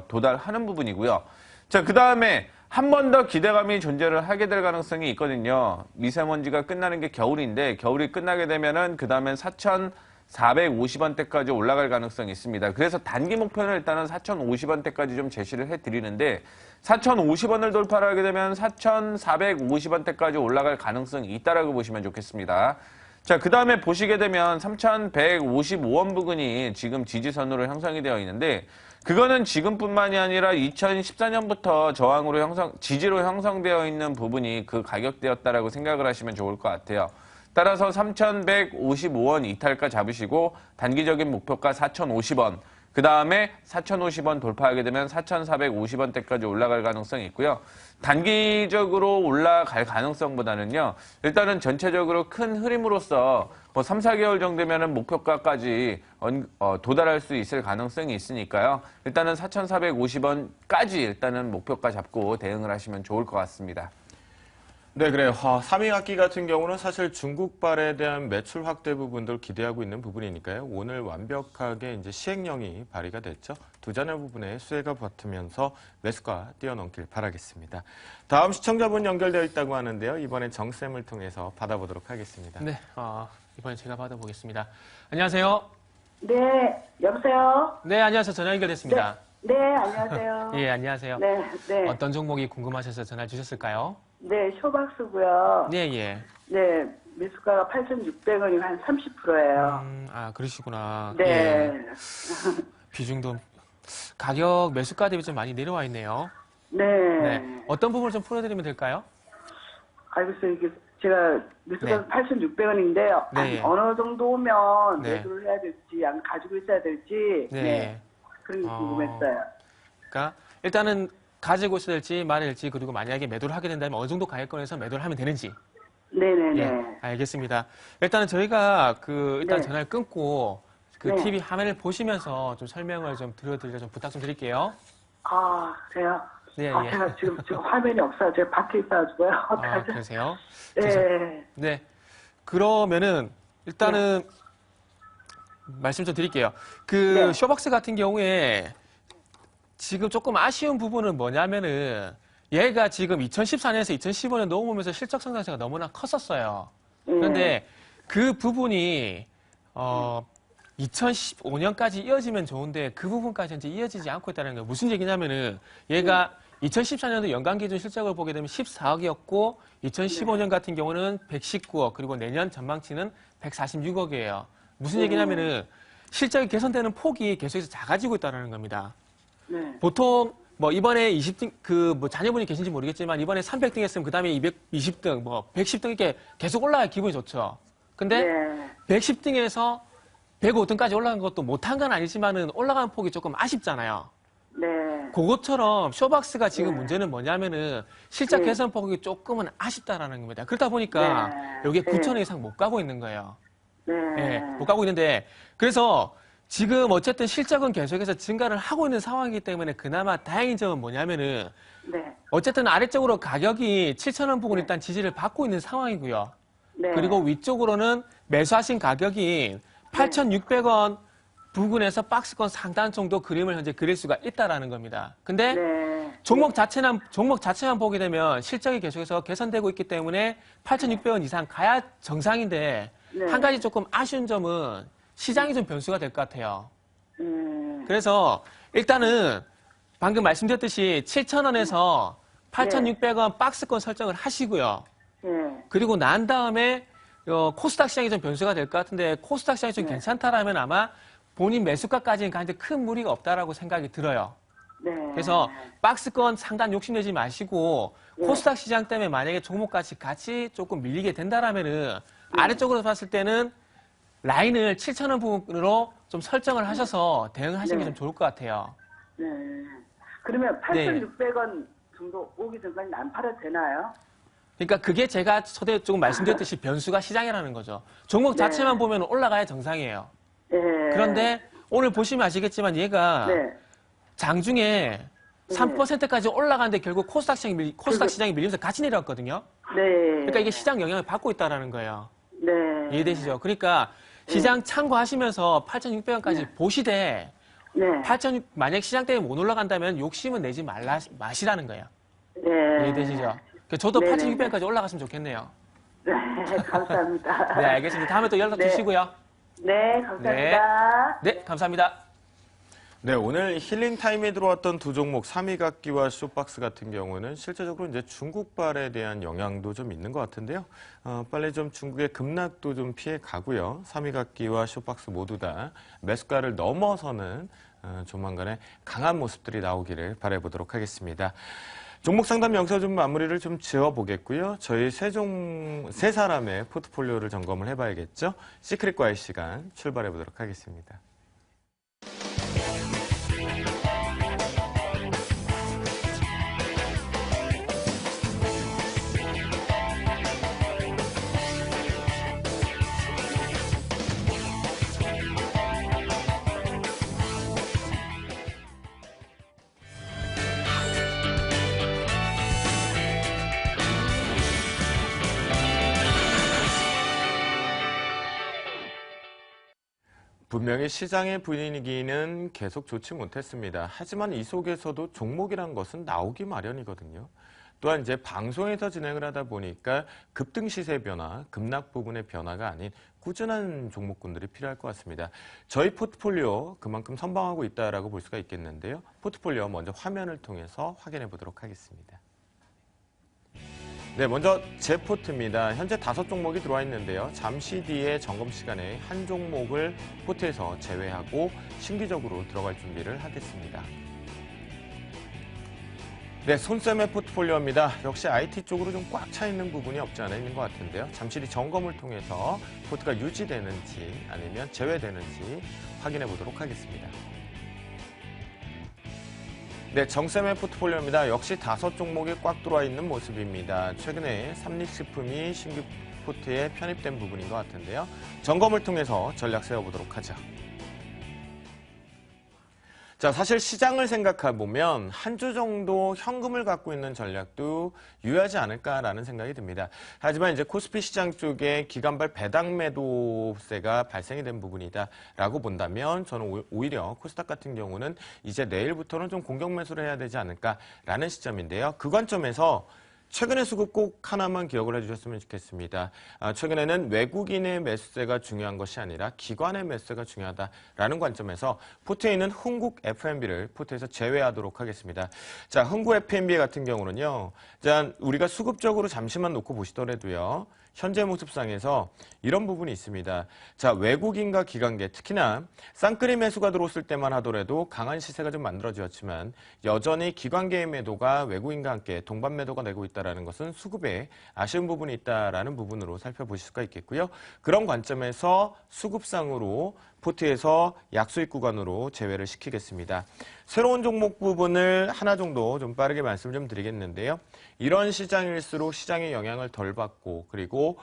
도달하는 부분이고요. 자, 그 다음에 한 번 더 기대감이 존재를 하게 될 가능성이 있거든요. 미세먼지가 끝나는 게 겨울인데 겨울이 끝나게 되면은 그 다음엔 4,450원대까지 올라갈 가능성이 있습니다. 그래서 단기 목표는 일단은 4,050원대까지 좀 제시를 해드리는데 4,050원을 돌파를 하게 되면 4,450원대까지 올라갈 가능성이 있다라고 보시면 좋겠습니다. 자, 그 다음에 보시게 되면 3,155원 부근이 지금 지지선으로 형성이 되어 있는데 그거는 지금뿐만이 아니라 2014년부터 저항으로 지지로 형성되어 있는 부분이 그 가격대였다라고 생각을 하시면 좋을 것 같아요. 따라서 3,155원 이탈가 잡으시고 단기적인 목표가 4,050원, 그 다음에 4,050원 돌파하게 되면 4,450원대까지 올라갈 가능성이 있고요. 단기적으로 올라갈 가능성보다는요. 일단은 전체적으로 큰 흐름으로서 뭐 3, 4개월 정도면은 목표가까지 도달할 수 있을 가능성이 있으니까요. 일단은 4,450원까지 일단은 목표가 잡고 대응을 하시면 좋을 것 같습니다. 네, 그래요. 3위 학기 같은 경우는 사실 중국발에 대한 매출 확대 부분들 기대하고 있는 부분이니까요. 오늘 완벽하게 이제 시행령이 발의가 됐죠. 두 자녀 부분에 수혜가 붙으면서 매수가 뛰어넘길 바라겠습니다. 다음 시청자분 연결되어 있다고 하는데요. 이번엔 정쌤을 통해서 받아보도록 하겠습니다. 네, 이번에 제가 받아보겠습니다. 안녕하세요. 네, 여보세요? 네, 안녕하세요. 전화 연결됐습니다. 네, 안녕하세요. 예, 안녕하세요. 네, 네. 어떤 종목이 궁금하셔서 전화 주셨을까요? 네, 쇼박스고요. 네, 예. 네, 매수가가 8,600원이면 한 30%예요. 그러시구나. 네. 예. 비중도 가격 매수가 대비 좀 많이 내려와 있네요. 네. 네. 어떤 부분을 좀 풀어드리면 될까요? 알겠어요. 이게 제가 매수가 네. 8,600원인데 네. 어느 정도 오면 네. 매수를 해야 될지, 안 가지고 있어야 될지. 네. 그런 게 궁금했어요. 그러니까 일단은 가지고 있어야 될지 말아야 될지 그리고 만약에 매도를 하게 된다면 어느 정도 가격권에서 매도를 하면 되는지. 네네네. 예, 알겠습니다. 일단은 저희가 일단 네. 전화를 끊고 그 네. TV 화면을 보시면서 좀 설명을 좀 드려드리려 좀 부탁 좀 드릴게요. 아, 그래요? 네, 아, 예. 제가 지금 화면이 없어요. 제가 밖에 있어가지고요. 어떡하죠? 그러세요? 네. 네. 그러면은 일단은 말씀 좀 드릴게요. 네. 쇼박스 같은 경우에 지금 조금 아쉬운 부분은 뭐냐면은 얘가 지금 2014년에서 2015년 넘어오면서 실적 성장세가 너무나 컸었어요. 그런데 그 부분이 2015년까지 이어지면 좋은데 그 부분까지 현재 이어지지 않고 있다는 거예요. 무슨 얘기냐면은 얘가 2014년도 연간 기준 실적을 보게 되면 14억이었고 2015년 같은 경우는 119억 그리고 내년 전망치는 146억이에요. 무슨 얘기냐면은 실적이 개선되는 폭이 계속해서 작아지고 있다는 겁니다. 네. 보통 뭐 이번에 20등 뭐 자녀분이 계신지 모르겠지만 이번에 300등 했으면 그다음에 220등 뭐 110등 이렇게 계속 올라야 기분이 좋죠. 근데 네. 110등에서 105등까지 올라간 것도 못한 건 아니지만은 올라간 폭이 조금 아쉽잖아요. 네. 그것처럼 쇼박스가 지금 네. 문제는 뭐냐면은 실적 네. 개선 폭이 조금은 아쉽다라는 겁니다. 그러다 보니까 네. 여기에 네. 9천 이상 못 가고 있는 거예요. 네. 예, 못 가고 있는데 그래서 지금 어쨌든 실적은 계속해서 증가를 하고 있는 상황이기 때문에 그나마 다행인 점은 뭐냐면은 네. 어쨌든 아래쪽으로 가격이 7,000원 부근 네. 일단 지지를 받고 있는 상황이고요. 네. 그리고 위쪽으로는 매수하신 가격이 8,600원 부근에서 박스권 상단 정도 그림을 현재 그릴 수가 있다라는 겁니다. 근데 네. 종목 자체만 보게 되면 실적이 계속해서 개선되고 있기 때문에 8,600원 이상 가야 정상인데 네. 한 가지 조금 아쉬운 점은 시장이 좀 변수가 될 것 같아요. 그래서 일단은 방금 말씀드렸듯이 7,000원에서 8,600원 박스권 설정을 하시고요. 네. 그리고 난 다음에 코스닥 시장이 좀 변수가 될 것 같은데 코스닥 시장이 좀 네. 괜찮다라면 아마 본인 매수가까지는 가는데 큰 무리가 없다라고 생각이 들어요. 네. 그래서 박스권 상단 욕심내지 마시고 네. 코스닥 시장 때문에 만약에 종목같이 같이 조금 밀리게 된다라면은 아래쪽으로 봤을 때는 라인을 7,000원 부분으로 좀 설정을 하셔서 대응을 하시는 게 네. 좀 좋을 것 같아요. 네. 그러면 네. 8,600원 정도 오기 전까지는 안 팔아도 되나요? 그러니까 그게 제가 초대 조금 말씀드렸듯이 변수가 시장이라는 거죠. 종목 네. 자체만 보면 올라가야 정상이에요. 네. 그런데 오늘 보시면 아시겠지만 얘가 네. 장중에 3%까지 올라가는데 결국 코스닥 시장이 밀리면서 같이 내려왔거든요. 네. 그러니까 이게 시장 영향을 받고 있다는 거예요. 네. 이해되시죠? 그러니까 시장 참고하시면서 8,600원까지 네. 보시되 네. 만약 시장 때문에 못 올라간다면 욕심은 내지 마시라는 거예요. 네. 이해되시죠? 저도 네네. 8,600원까지 올라갔으면 좋겠네요. 네. 감사합니다. 네, 알겠습니다. 다음에 또 연락 네. 주시고요. 네. 감사합니다. 네, 감사합니다. 네, 오늘 힐링타임에 들어왔던 두 종목, 삼위각기와 쇼박스 같은 경우는 실제적으로 이제 중국발에 대한 영향도 좀 있는 것 같은데요. 빨리 좀 중국의 급락도 좀 피해 가고요. 삼위각기와 쇼박스 모두 다 매수가를 넘어서는 조만간에 강한 모습들이 나오기를 바라보도록 하겠습니다. 종목 상담 여기서 좀 마무리를 좀 지어보겠고요. 저희 세 사람의 포트폴리오를 점검을 해봐야겠죠. 시크릿과의 시간 출발해보도록 하겠습니다. 분명히 시장의 분위기는 계속 좋지 못했습니다. 하지만 이 속에서도 종목이란 것은 나오기 마련이거든요. 또한 이제 방송에서 진행을 하다 보니까 급등 시세 변화, 급락 부분의 변화가 아닌 꾸준한 종목군들이 필요할 것 같습니다. 저희 포트폴리오 그만큼 선방하고 있다라고 볼 수가 있겠는데요. 포트폴리오 먼저 화면을 통해서 확인해 보도록 하겠습니다. 네, 먼저 제 포트입니다. 현재 5종목이 들어와 있는데요. 잠시 뒤에 점검 시간에 한 종목을 포트에서 제외하고 신규적으로 들어갈 준비를 하겠습니다. 네, 손쌤의 포트폴리오입니다. 역시 IT 쪽으로 좀 꽉 차 있는 부분이 없지 않아 있는 것 같은데요. 잠시 뒤 점검을 통해서 포트가 유지되는지 아니면 제외되는지 확인해 보도록 하겠습니다. 네, 정쌤의 포트폴리오입니다. 역시 5종목이 꽉 들어와 있는 모습입니다. 최근에 삼립식품이 신규 포트에 편입된 부분인 것 같은데요. 점검을 통해서 전략 세워보도록 하죠. 자, 사실 시장을 생각해 보면 한 주 정도 현금을 갖고 있는 전략도 유효하지 않을까라는 생각이 듭니다. 하지만 이제 코스피 시장 쪽에 기간발 배당 매도세가 발생이 된 부분이다라고 본다면 저는 오히려 코스닥 같은 경우는 이제 내일부터는 좀 공격 매수를 해야 되지 않을까라는 시점인데요. 그 관점에서 최근의 수급 꼭 하나만 기억을 해주셨으면 좋겠습니다. 최근에는 외국인의 매수세가 중요한 것이 아니라 기관의 매수세가 중요하다라는 관점에서 포트에 있는 흥국 F&B를 포트에서 제외하도록 하겠습니다. 자, 흥국 F&B 같은 경우는요. 자, 우리가 수급적으로 잠시만 놓고 보시더라도요. 현재 모습상에서 이런 부분이 있습니다. 자, 외국인과 기관계, 특히나 쌍끌이 매수가 들어왔을 때만 하더라도 강한 시세가 좀 만들어졌지만 여전히 기관계의 매도가 외국인과 함께 동반 매도가 되고 있다는 것은 수급에 아쉬운 부분이 있다는 부분으로 살펴보실 수가 있겠고요. 그런 관점에서 수급상으로 포트에서 약수익 구간으로 제외를 시키겠습니다. 새로운 종목 부분을 하나 정도 좀 빠르게 말씀 좀 드리겠는데요. 이런 시장일수록 시장의 영향을 덜 받고 그리고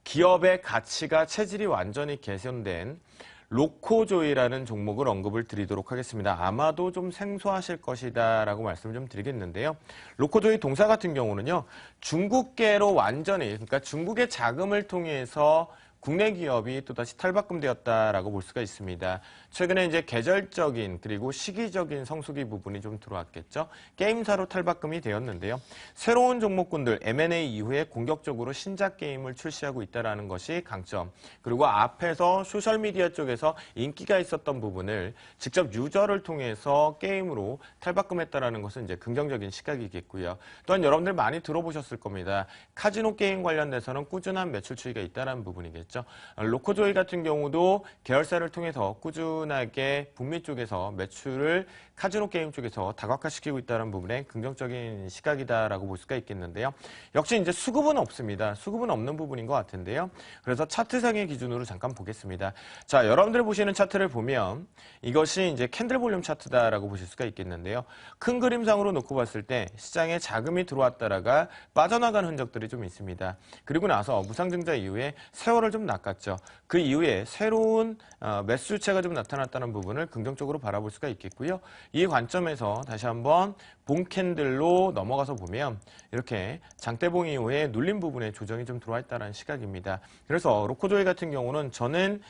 기업의 가치가 체질이 완전히 개선된 로코조이라는 종목을 언급을 드리도록 하겠습니다. 아마도 좀 생소하실 것이다라고 말씀을 좀 드리겠는데요. 로코조이 동사 같은 경우는요. 중국계로 완전히 그러니까 중국의 자금을 통해서 국내 기업이 또다시 탈바꿈되었다라고 볼 수가 있습니다. 최근에 이제 계절적인 그리고 시기적인 성수기 부분이 좀 들어왔겠죠. 게임사로 탈바꿈이 되었는데요. 새로운 종목군들 M&A 이후에 공격적으로 신작 게임을 출시하고 있다는 것이 강점. 그리고 앞에서 소셜미디어 쪽에서 인기가 있었던 부분을 직접 유저를 통해서 게임으로 탈바꿈했다는 것은 이제 긍정적인 시각이겠고요. 또한 여러분들 많이 들어보셨을 겁니다. 카지노 게임 관련돼서는 꾸준한 매출 추이가 있다는 부분이겠죠. 로코조이 같은 경우도 계열사를 통해서 꾸준하게 북미 쪽에서 매출을 카지노 게임 쪽에서 다각화시키고 있다는 부분에 긍정적인 시각이다라고 볼 수가 있겠는데요. 역시 이제 수급은 없습니다. 수급은 없는 부분인 것 같은데요. 그래서 차트상의 기준으로 잠깐 보겠습니다. 자, 여러분들 보시는 차트를 보면 이것이 이제 캔들 볼륨 차트다라고 보실 수가 있겠는데요. 큰 그림상으로 놓고 봤을 때 시장에 자금이 들어왔다가 빠져나간 흔적들이 좀 있습니다. 그리고 나서 무상증자 이후에 세월을 좀 낚았죠. 그 이후에 새로운 매수 주체가 좀 나타났다는 부분을 긍정적으로 바라볼 수가 있겠고요. 이 관점에서 다시 한번 본 캔들로 넘어가서 보면 이렇게 장대봉 이후에 눌린 부분에 조정이 좀 들어와 있다는 시각입니다. 그래서 로코조이 같은 경우는 저는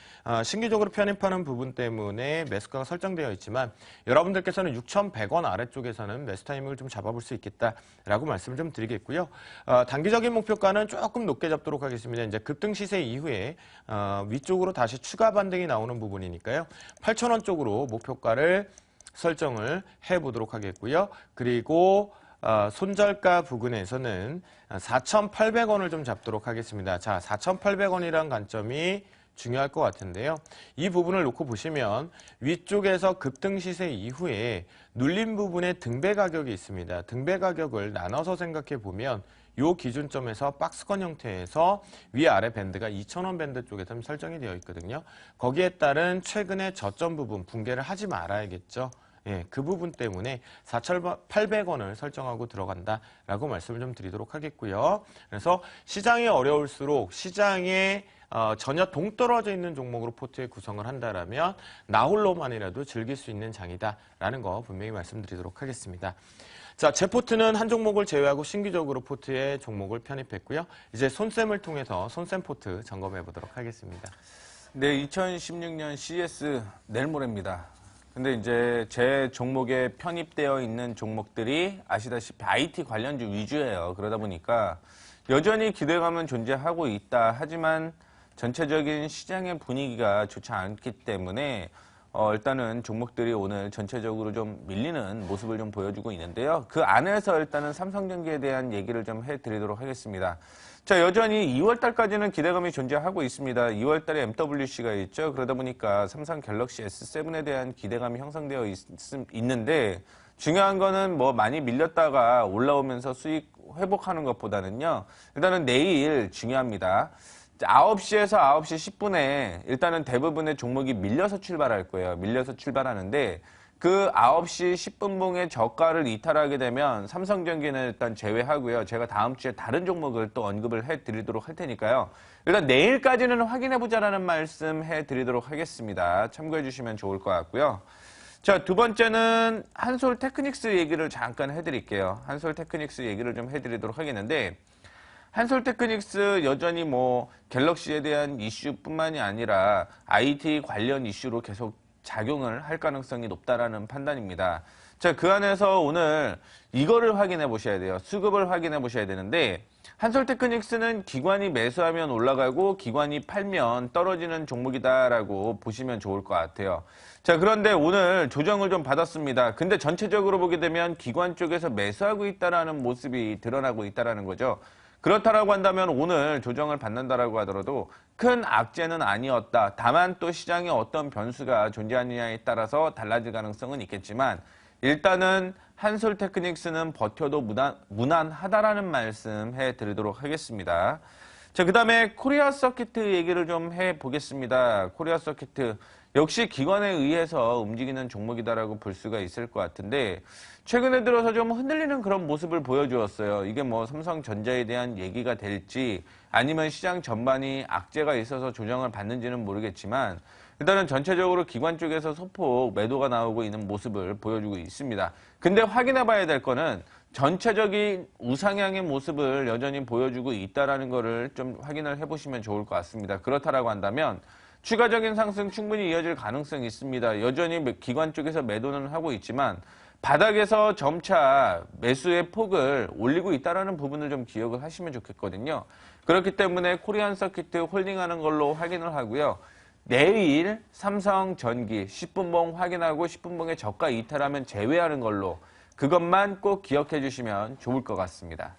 신규적으로 편입하는 부분 때문에 매수가가 설정되어 있지만 여러분들께서는 6,100원 아래쪽에서는 매수 타이밍을 좀 잡아볼 수 있겠다라고 말씀을 좀 드리겠고요. 단기적인 목표가는 조금 높게 잡도록 하겠습니다. 이제 급등 시세 이후에 위쪽으로 다시 추가 반등이 나오는 부분이니까요. 8,000원 쪽으로 목표가를 설정을 해보도록 하겠고요. 그리고 손절가 부근에서는 4,800원을 좀 잡도록 하겠습니다. 자, 4,800원이란 관점이 중요할 것 같은데요. 이 부분을 놓고 보시면 위쪽에서 급등 시세 이후에 눌린 부분에 등배 가격이 있습니다. 등배 가격을 나눠서 생각해 보면 이 기준점에서 박스권 형태에서 위아래 밴드가 2,000원 밴드 쪽에 좀 설정이 되어 있거든요. 거기에 따른 최근의 저점 부분 붕괴를 하지 말아야겠죠. 예, 그 부분 때문에 4,800원을 설정하고 들어간다라고 말씀을 좀 드리도록 하겠고요. 그래서 시장이 어려울수록 시장에 전혀 동떨어져 있는 종목으로 포트에 구성을 한다라면 나홀로만이라도 즐길 수 있는 장이다라는 거 분명히 말씀드리도록 하겠습니다. 자, 제 포트는 한 종목을 제외하고 신규적으로 포트에 종목을 편입했고요. 이제 손셈을 통해서 손셈 포트 점검해 보도록 하겠습니다. 네, 2016년 CS 내일 모레입니다. 근데 이제 제 종목에 편입되어 있는 종목들이 아시다시피 IT 관련주 위주예요. 그러다 보니까 여전히 기대감은 존재하고 있다. 하지만 전체적인 시장의 분위기가 좋지 않기 때문에 일단은 종목들이 오늘 전체적으로 좀 밀리는 모습을 좀 보여주고 있는데요. 그 안에서 일단은 삼성전기에 대한 얘기를 좀 해드리도록 하겠습니다. 자, 여전히 2월 달까지는 기대감이 존재하고 있습니다. 2월 달에 MWC가 있죠. 그러다 보니까 삼성 갤럭시 S7에 대한 기대감이 형성되어 있는데 중요한 거는 뭐 많이 밀렸다가 올라오면서 수익 회복하는 것보다는요. 일단은 내일 중요합니다. 9시에서 9시 10분에 일단은 대부분의 종목이 밀려서 출발할 거예요. 밀려서 출발하는데 그 9시 10분봉의 저가를 이탈하게 되면 삼성전기는 일단 제외하고요. 제가 다음 주에 다른 종목을 또 언급을 해드리도록 할 테니까요. 일단 내일까지는 확인해보자라는 말씀 해드리도록 하겠습니다. 참고해 주시면 좋을 것 같고요. 자, 두 번째는 한솔 테크닉스 얘기를 잠깐 해드릴게요. 한솔 테크닉스 얘기를 좀 해드리도록 하겠는데, 한솔 테크닉스 여전히 뭐 갤럭시에 대한 이슈뿐만이 아니라 IT 관련 이슈로 계속 작용을 할 가능성이 높다라는 판단입니다. 자, 그 안에서 오늘 이거를 확인해 보셔야 돼요. 수급을 확인해 보셔야 되는데, 한솔 테크닉스는 기관이 매수하면 올라가고 기관이 팔면 떨어지는 종목이다라고 보시면 좋을 것 같아요. 자, 그런데 오늘 조정을 좀 받았습니다. 근데 전체적으로 보게 되면 기관 쪽에서 매수하고 있다라는 모습이 드러나고 있다라는 거죠. 그렇다라고 한다면 오늘 조정을 받는다라고 하더라도 큰 악재는 아니었다. 다만 또 시장에 어떤 변수가 존재하느냐에 따라서 달라질 가능성은 있겠지만 일단은 한솔 테크닉스는 버텨도 무난하다라는 말씀 해드리도록 하겠습니다. 자, 그 다음에 코리아 서키트 얘기를 좀 해보겠습니다. 코리아 서키트 역시 기관에 의해서 움직이는 종목이다라고 볼 수가 있을 것 같은데 최근에 들어서 좀 흔들리는 그런 모습을 보여주었어요. 이게 뭐 삼성전자에 대한 얘기가 될지 아니면 시장 전반이 악재가 있어서 조정을 받는지는 모르겠지만 일단은 전체적으로 기관 쪽에서 소폭 매도가 나오고 있는 모습을 보여주고 있습니다. 근데 확인해 봐야 될 거는 전체적인 우상향의 모습을 여전히 보여주고 있다는 거를 좀 확인을 해보시면 좋을 것 같습니다. 그렇다라고 한다면 추가적인 상승 충분히 이어질 가능성이 있습니다. 여전히 기관 쪽에서 매도는 하고 있지만 바닥에서 점차 매수의 폭을 올리고 있다는 부분을 좀 기억을 하시면 좋겠거든요. 그렇기 때문에 코리안 서키트 홀딩하는 걸로 확인을 하고요. 내일 삼성전기 10분봉 확인하고 10분봉의 저가 이탈하면 제외하는 걸로 그것만 꼭 기억해 주시면 좋을 것 같습니다.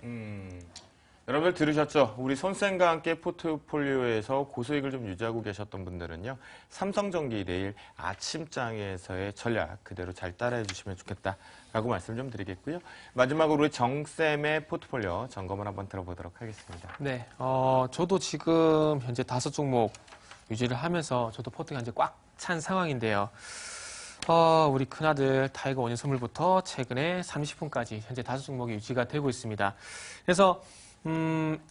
여러분들 들으셨죠? 우리 손쌤과 함께 포트폴리오에서 고수익을 좀 유지하고 계셨던 분들은요. 삼성전기 내일 아침장에서의 전략 그대로 잘 따라해 주시면 좋겠다라고 말씀 좀 드리겠고요. 마지막으로 우리 정쌤의 포트폴리오 점검을 한번 들어보도록 하겠습니다. 네, 저도 지금 현재 5종목 유지를 하면서 저도 포트가 이제 꽉 찬 상황인데요. 우리 큰아들 타이거 원유 선물부터 최근에 30분까지 현재 5종목이 유지가 되고 있습니다. 그래서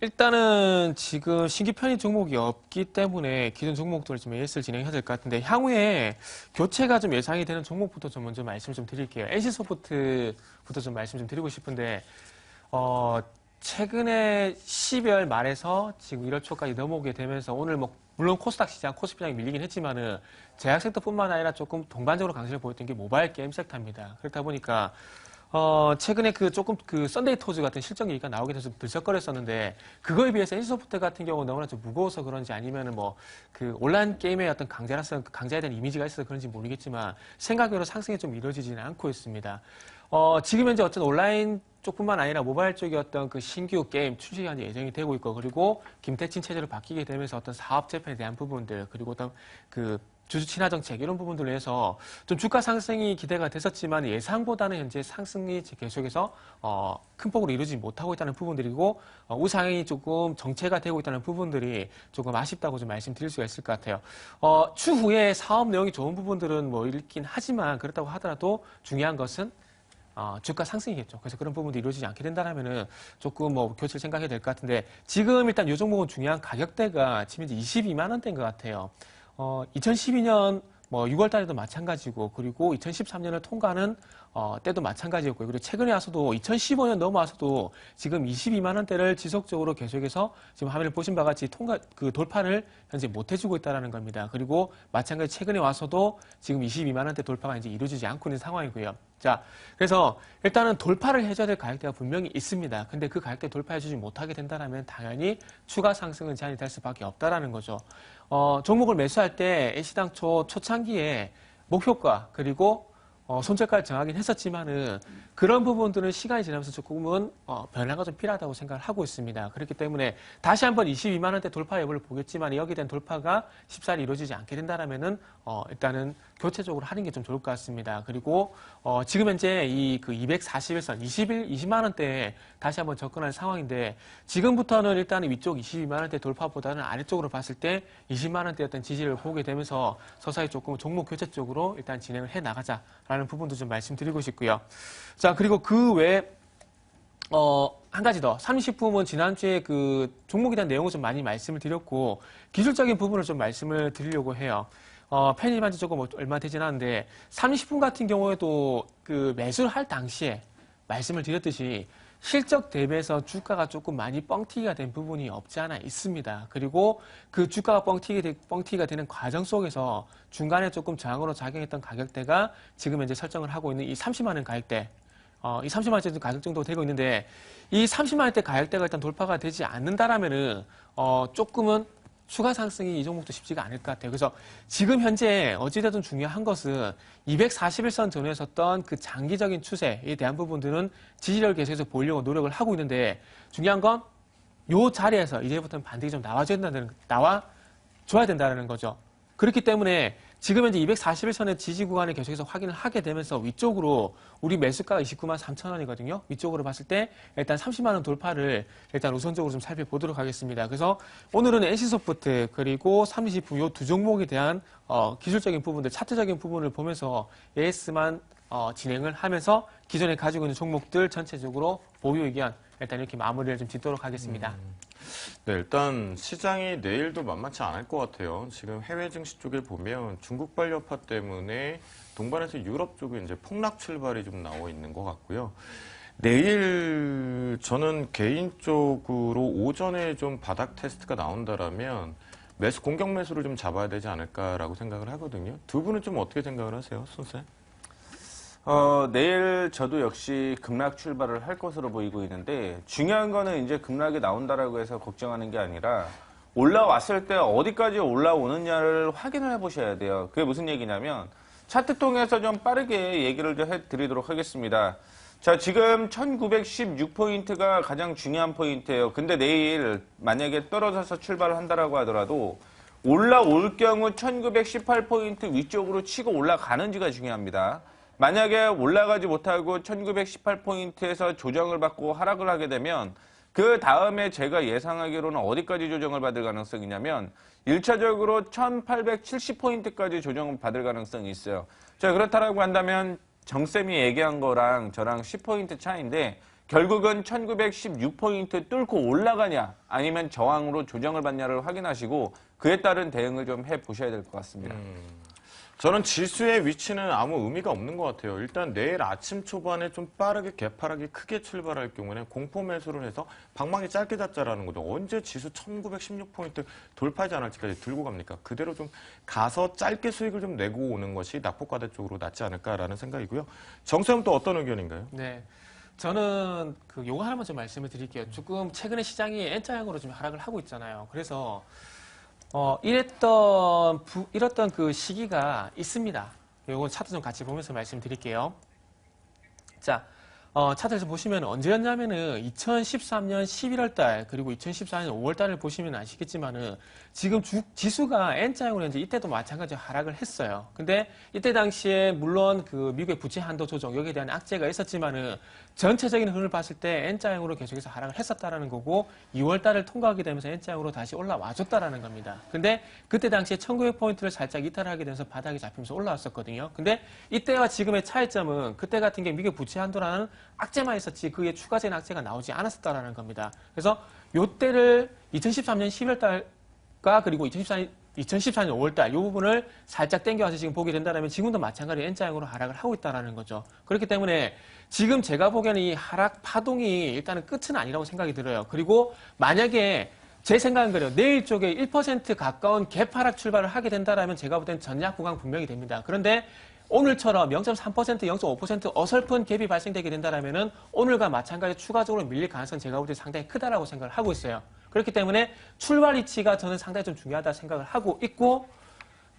일단은 지금 신규 편입 종목이 없기 때문에 기존 종목들을 좀 AS를 진행해야 될 것 같은데 향후에 교체가 좀 예상이 되는 종목부터 좀 먼저 말씀 좀 드릴게요. NC소프트부터 좀 말씀 좀 드리고 싶은데 최근에 12월 말에서 지금 1월 초까지 넘어오게 되면서 오늘 뭐 물론 코스닥 시장, 코스피장이 밀리긴 했지만은 제약 섹터뿐만 아니라 조금 동반적으로 강세를 보였던 게 모바일 게임 섹터입니다. 그렇다 보니까 최근에 조금 썬데이 토즈 같은 실적 얘기가 나오게 돼서 들썩거렸었는데 그거에 비해서 NC소프트 같은 경우는 너무나 좀 무거워서 그런지 아니면은 온라인 게임의 어떤 강자에 대한 이미지가 있어서 그런지 모르겠지만 생각외로 상승이 좀 이루어지지는 않고 있습니다. 지금 현재 어떤 온라인 쪽뿐만 아니라 모바일 쪽의 어떤 그 신규 게임 출시가 이제 예정이 되고 있고 그리고 김태진 체제로 바뀌게 되면서 어떤 사업 재편에 대한 부분들 그리고 어떤 주주 친화 정책 이런 부분들로 해서 좀 주가 상승이 기대가 됐었지만 예상보다는 현재 상승이 계속해서 큰 폭으로 이루어지지 못하고 있다는 부분들이고 우상향이 조금 정체가 되고 있다는 부분들이 조금 아쉽다고 좀 말씀드릴 수가 있을 것 같아요. 추후에 사업 내용이 좋은 부분들은 뭐 있긴 하지만 그렇다고 하더라도 중요한 것은 주가 상승이겠죠. 그래서 그런 부분도 이루어지지 않게 된다면은 조금 교체를 생각해야 될 것 같은데 지금 일단 이 종목은 중요한 가격대가 지금 이제 22만 원대인 것 같아요. 2012년 6월 달에도 마찬가지고 그리고 2013년을 통과하는 때도 마찬가지였고요. 그리고 최근에 와서도 2015년 넘어와서도 지금 22만 원대를 지속적으로 계속해서 지금 화면을 보신 바와 같이 돌파를 현재 못 해주고 있다는 겁니다. 그리고 마찬가지 최근에 와서도 지금 22만 원대 돌파가 이제 이루어지지 않고 있는 상황이고요. 자, 그래서 일단은 돌파를 해줘야 될 가격대가 분명히 있습니다. 근데 그 가격대 돌파해주지 못하게 된다면 당연히 추가 상승은 제한이 될 수밖에 없다라는 거죠. 종목을 매수할 때 시당 초창기에 목표가 그리고 손절가를 정하긴 했었지만은 그런 부분들은 시간이 지나면서 조금은 변화가 좀 필요하다고 생각을 하고 있습니다. 그렇기 때문에 다시 한번 22만 원대 돌파 여부를 보겠지만 여기에 대한 돌파가 쉽사리 이루어지지 않게 된다라면은 일단은 교체적으로 하는 게 좀 좋을 것 같습니다. 그리고 지금 현재 이 241선 20만 원대에 다시 한번 접근할 상황인데 지금부터는 일단은 위쪽 22만 원대 돌파보다는 아래쪽으로 봤을 때 20만 원대 어떤 지지를 보게 되면서 서서히 조금 종목 교체 쪽으로 일단 진행을 해 나가자라는 부분도 좀 말씀드리고 싶고요. 자, 그리고 그 외에 한 가지 더. 삼식품은 지난주에 종목에 대한 내용을 좀 많이 말씀을 드렸고, 기술적인 부분을 좀 말씀을 드리려고 해요. 편입한 지 조금 얼마 되진 않은데 30분 같은 경우에도 그 매수를 할 당시에 말씀을 드렸듯이 실적 대비해서 주가가 조금 많이 뻥튀기가 된 부분이 없지 않아 있습니다. 그리고 그 주가가 뻥튀기가 되는 과정 속에서 중간에 조금 저항으로 작용했던 가격대가 지금 현재 설정을 하고 있는 이 30만 원 가격대, 이 30만 원대 가격 정도 되고 있는데 이 30만 원대 가격대가 일단 돌파가 되지 않는다라면은 조금은 추가 상승이 이 종목도 쉽지가 않을 것 같아요. 그래서 지금 현재 어찌되든 중요한 것은 241선 전후에 섰던 그 장기적인 추세에 대한 부분들은 지지력을 계속해서 보이려고 노력을 하고 있는데 중요한 건 이 자리에서 이제부터는 반등이 좀 나와줘야 된다는 거죠. 그렇기 때문에 지금 현재 241선의 지지 구간을 계속해서 확인을 하게 되면서 위쪽으로 우리 매수가가 29만 3천 원이거든요. 위쪽으로 봤을 때 일단 30만 원 돌파를 일단 우선적으로 좀 살펴보도록 하겠습니다. 그래서 오늘은 NC소프트 그리고 삼리식품 이 두 종목에 대한 기술적인 부분들, 차트적인 부분을 보면서 AS만 진행을 하면서 기존에 가지고 있는 종목들 전체적으로 보유 의견 일단 이렇게 마무리를 좀 짓도록 하겠습니다. 네, 일단 시장이 내일도 만만치 않을 것 같아요. 지금 해외 증시 쪽에 보면 중국발 여파 때문에 동반해서 유럽 쪽에 이제 폭락 출발이 좀 나와 있는 것 같고요. 내일 저는 개인적으로 오전에 좀 바닥 테스트가 나온다라면 공격 매수를 좀 잡아야 되지 않을까라고 생각을 하거든요. 두 분은 좀 어떻게 생각을 하세요, 손쌤? 내일 저도 역시 급락 출발을 할 것으로 보이고 있는데 중요한 거는 이제 급락이 나온다라고 해서 걱정하는 게 아니라 올라왔을 때 어디까지 올라오느냐를 확인을 해보셔야 돼요. 그게 무슨 얘기냐면 차트 통해서 좀 빠르게 얘기를 좀 해드리도록 하겠습니다. 자, 지금 1916포인트가 가장 중요한 포인트예요. 근데 내일 만약에 떨어져서 출발을 한다라고 하더라도 올라올 경우 1918포인트 위쪽으로 치고 올라가는지가 중요합니다. 만약에 올라가지 못하고 1918포인트에서 조정을 받고 하락을 하게 되면 그 다음에 제가 예상하기로는 어디까지 조정을 받을 가능성이냐면 1차적으로 1870포인트까지 조정을 받을 가능성이 있어요. 자, 그렇다라고 한다면 정쌤이 얘기한 거랑 저랑 10포인트 차이인데 결국은 1916포인트 뚫고 올라가냐 아니면 저항으로 조정을 받냐를 확인하시고 그에 따른 대응을 좀 해보셔야 될 것 같습니다. 저는 지수의 위치는 아무 의미가 없는 것 같아요. 일단 내일 아침 초반에 좀 빠르게 개파락이 크게 출발할 경우에는 공포 매수를 해서 방망이 짧게 잡자라는 거죠. 언제 지수 1916포인트 돌파하지 않을지까지 들고 갑니까? 그대로 좀 가서 짧게 수익을 좀 내고 오는 것이 낙폭과대 쪽으로 낫지 않을까라는 생각이고요. 정쌤은 또 어떤 의견인가요? 네. 저는 요거 하나만 좀 말씀을 드릴게요. 조금 최근에 시장이 N자형으로 좀 하락을 하고 있잖아요. 그래서 이랬던 그 시기가 있습니다. 요건 차트 좀 같이 보면서 말씀드릴게요. 자, 차트에서 보시면 언제였냐면은 2013년 11월 달 그리고 2014년 5월 달을 보시면 아시겠지만은 지금 지수가 N자형으로 이제 이때도 마찬가지로 하락을 했어요. 근데 이때 당시에 물론 그 미국의 부채 한도 조정 여기에 대한 악재가 있었지만은 전체적인 흐름을 봤을 때 N자형으로 계속해서 하락을 했었다라는 거고 2월 달을 통과하게 되면서 N자형으로 다시 올라와 줬다라는 겁니다. 근데 그때 당시에 1900포인트를 살짝 이탈하게 되면서 바닥이 잡히면서 올라왔었거든요. 근데 이때와 지금의 차이점은 그때 같은 게 미국 부채 한도라는 악재만 있었지 그게 추가적인 악재가 나오지 않았었다라는 겁니다. 그래서 요때를 2013년 12월 달과 그리고 2014년 5월달 이 부분을 살짝 땡겨와서 지금 보게 된다면 지금도 마찬가지로 N자형으로 하락을 하고 있다는 거죠. 그렇기 때문에 지금 제가 보기에는 이 하락 파동이 일단은 끝은 아니라고 생각이 들어요. 그리고 만약에 제 생각은 그래요. 내일 쪽에 1% 가까운 갭하락 출발을 하게 된다면 제가 볼 때는 전략 구간 분명히 됩니다. 그런데 오늘처럼 0.3%, 0.5% 어설픈 갭이 발생되게 된다면 오늘과 마찬가지로 추가적으로 밀릴 가능성은 제가 볼 때 상당히 크다라고 생각을 하고 있어요. 그렇기 때문에 출발 위치가 저는 상당히 좀 중요하다 생각을 하고 있고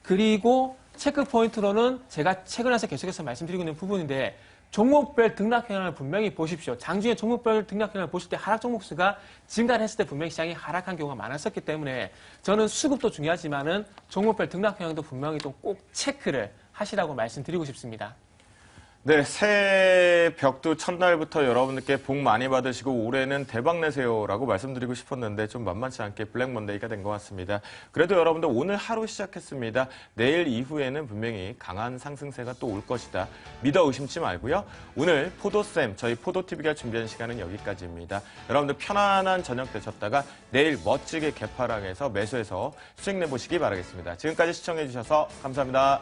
그리고 체크 포인트로는 제가 최근에 계속해서 말씀드리고 있는 부분인데 종목별 등락 현황을 분명히 보십시오. 장중에 종목별 등락 현황을 보실 때 하락 종목 수가 증가를 했을 때 분명히 시장이 하락한 경우가 많았었기 때문에 저는 수급도 중요하지만은 종목별 등락 현황도 분명히 좀 꼭 체크를 하시라고 말씀드리고 싶습니다. 네, 새해 벽두 첫날부터 여러분들께 복 많이 받으시고 올해는 대박 내세요라고 말씀드리고 싶었는데 좀 만만치 않게 블랙 먼데이가 된 것 같습니다. 그래도 여러분들 오늘 하루 시작했습니다. 내일 이후에는 분명히 강한 상승세가 또 올 것이다. 믿어 의심치 말고요. 오늘 포도쌤, 저희 포도TV가 준비한 시간은 여기까지입니다. 여러분들 편안한 저녁 되셨다가 내일 멋지게 개파랑에서 매수해서 수익 내보시기 바라겠습니다. 지금까지 시청해주셔서 감사합니다.